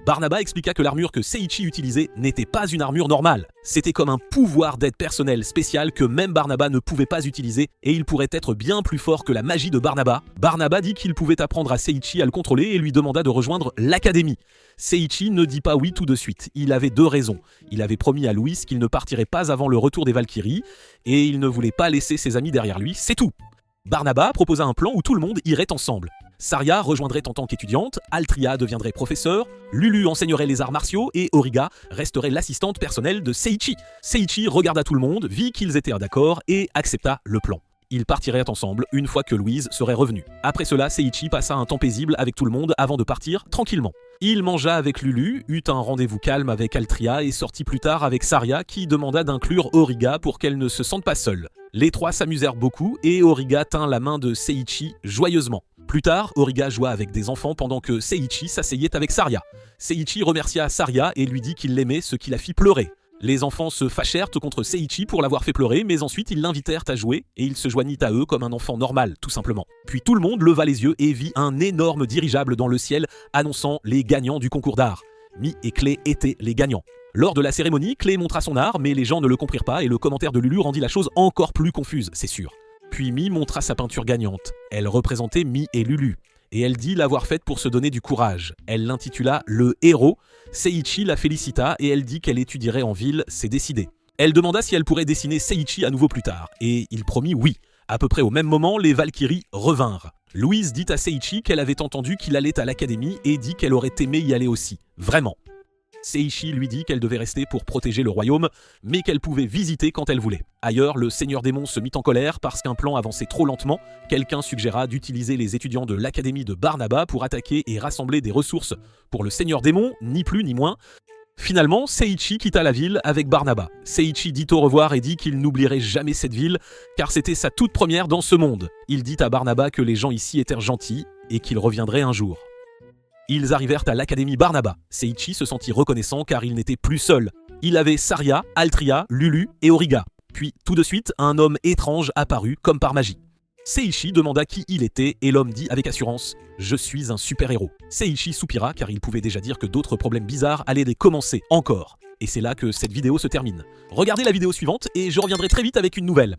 Barnaba expliqua que l'armure que Seiichi utilisait n'était pas une armure normale. C'était comme un pouvoir d'aide personnelle spécial que même Barnaba ne pouvait pas utiliser et il pourrait être bien plus fort que la magie de Barnaba. Barnaba dit qu'il pouvait apprendre à Seiichi à le contrôler et lui demanda de rejoindre l'académie. Seiichi ne dit pas oui tout de suite. Il avait deux raisons. Il avait promis à Louis qu'il ne partirait pas avant le retour des Valkyries et il ne voulait pas laisser ses amis derrière lui, c'est tout. Barnaba proposa un plan où tout le monde irait ensemble. Saria rejoindrait en tant qu'étudiante, Altria deviendrait professeur, Lulu enseignerait les arts martiaux et Origa resterait l'assistante personnelle de Seiichi. Seiichi regarda tout le monde, vit qu'ils étaient d'accord et accepta le plan. Ils partiraient ensemble une fois que Louise serait revenue. Après cela, Seiichi passa un temps paisible avec tout le monde avant de partir tranquillement. Il mangea avec Lulu, eut un rendez-vous calme avec Altria et sortit plus tard avec Saria qui demanda d'inclure Origa pour qu'elle ne se sente pas seule. Les trois s'amusèrent beaucoup et Origa tint la main de Seiichi joyeusement. Plus tard, Origa joua avec des enfants pendant que Seiichi s'asseyait avec Saria. Seiichi remercia Saria et lui dit qu'il l'aimait, ce qui la fit pleurer. Les enfants se fâchèrent contre Seiichi pour l'avoir fait pleurer, mais ensuite ils l'invitèrent à jouer et il se joignit à eux comme un enfant normal, tout simplement. Puis tout le monde leva les yeux et vit un énorme dirigeable dans le ciel annonçant les gagnants du concours d'art. Mi et Clé étaient les gagnants. Lors de la cérémonie, Clé montra son art, mais les gens ne le comprirent pas et le commentaire de Lulu rendit la chose encore plus confuse, c'est sûr. Puis Mi montra sa peinture gagnante. Elle représentait Mi et Lulu. Et elle dit l'avoir faite pour se donner du courage. Elle l'intitula « Le héros ». Seiichi la félicita et elle dit qu'elle étudierait en ville, c'est décidé. Elle demanda si elle pourrait dessiner Seiichi à nouveau plus tard, et il promit oui. À peu près au même moment, les Valkyries revinrent. Louise dit à Seiichi qu'elle avait entendu qu'il allait à l'académie et dit qu'elle aurait aimé y aller aussi. Vraiment. Seiichi lui dit qu'elle devait rester pour protéger le royaume, mais qu'elle pouvait visiter quand elle voulait. Ailleurs, le Seigneur Démon se mit en colère parce qu'un plan avançait trop lentement. Quelqu'un suggéra d'utiliser les étudiants de l'académie de Barnaba pour attaquer et rassembler des ressources pour le Seigneur Démon, ni plus ni moins. Finalement, Seiichi quitta la ville avec Barnaba. Seiichi dit au revoir et dit qu'il n'oublierait jamais cette ville, car c'était sa toute première dans ce monde. Il dit à Barnaba que les gens ici étaient gentils et qu'il reviendrait un jour. Ils arrivèrent à l'académie Barnaba. Seiichi se sentit reconnaissant car il n'était plus seul. Il avait Saria, Altria, Lulu et Origa. Puis, tout de suite, un homme étrange apparut comme par magie. Seiichi demanda qui il était et l'homme dit avec assurance « Je suis un super-héros ». Seiichi soupira car il pouvait déjà dire que d'autres problèmes bizarres allaient les commencer encore. Et c'est là que cette vidéo se termine. Regardez la vidéo suivante et je reviendrai très vite avec une nouvelle.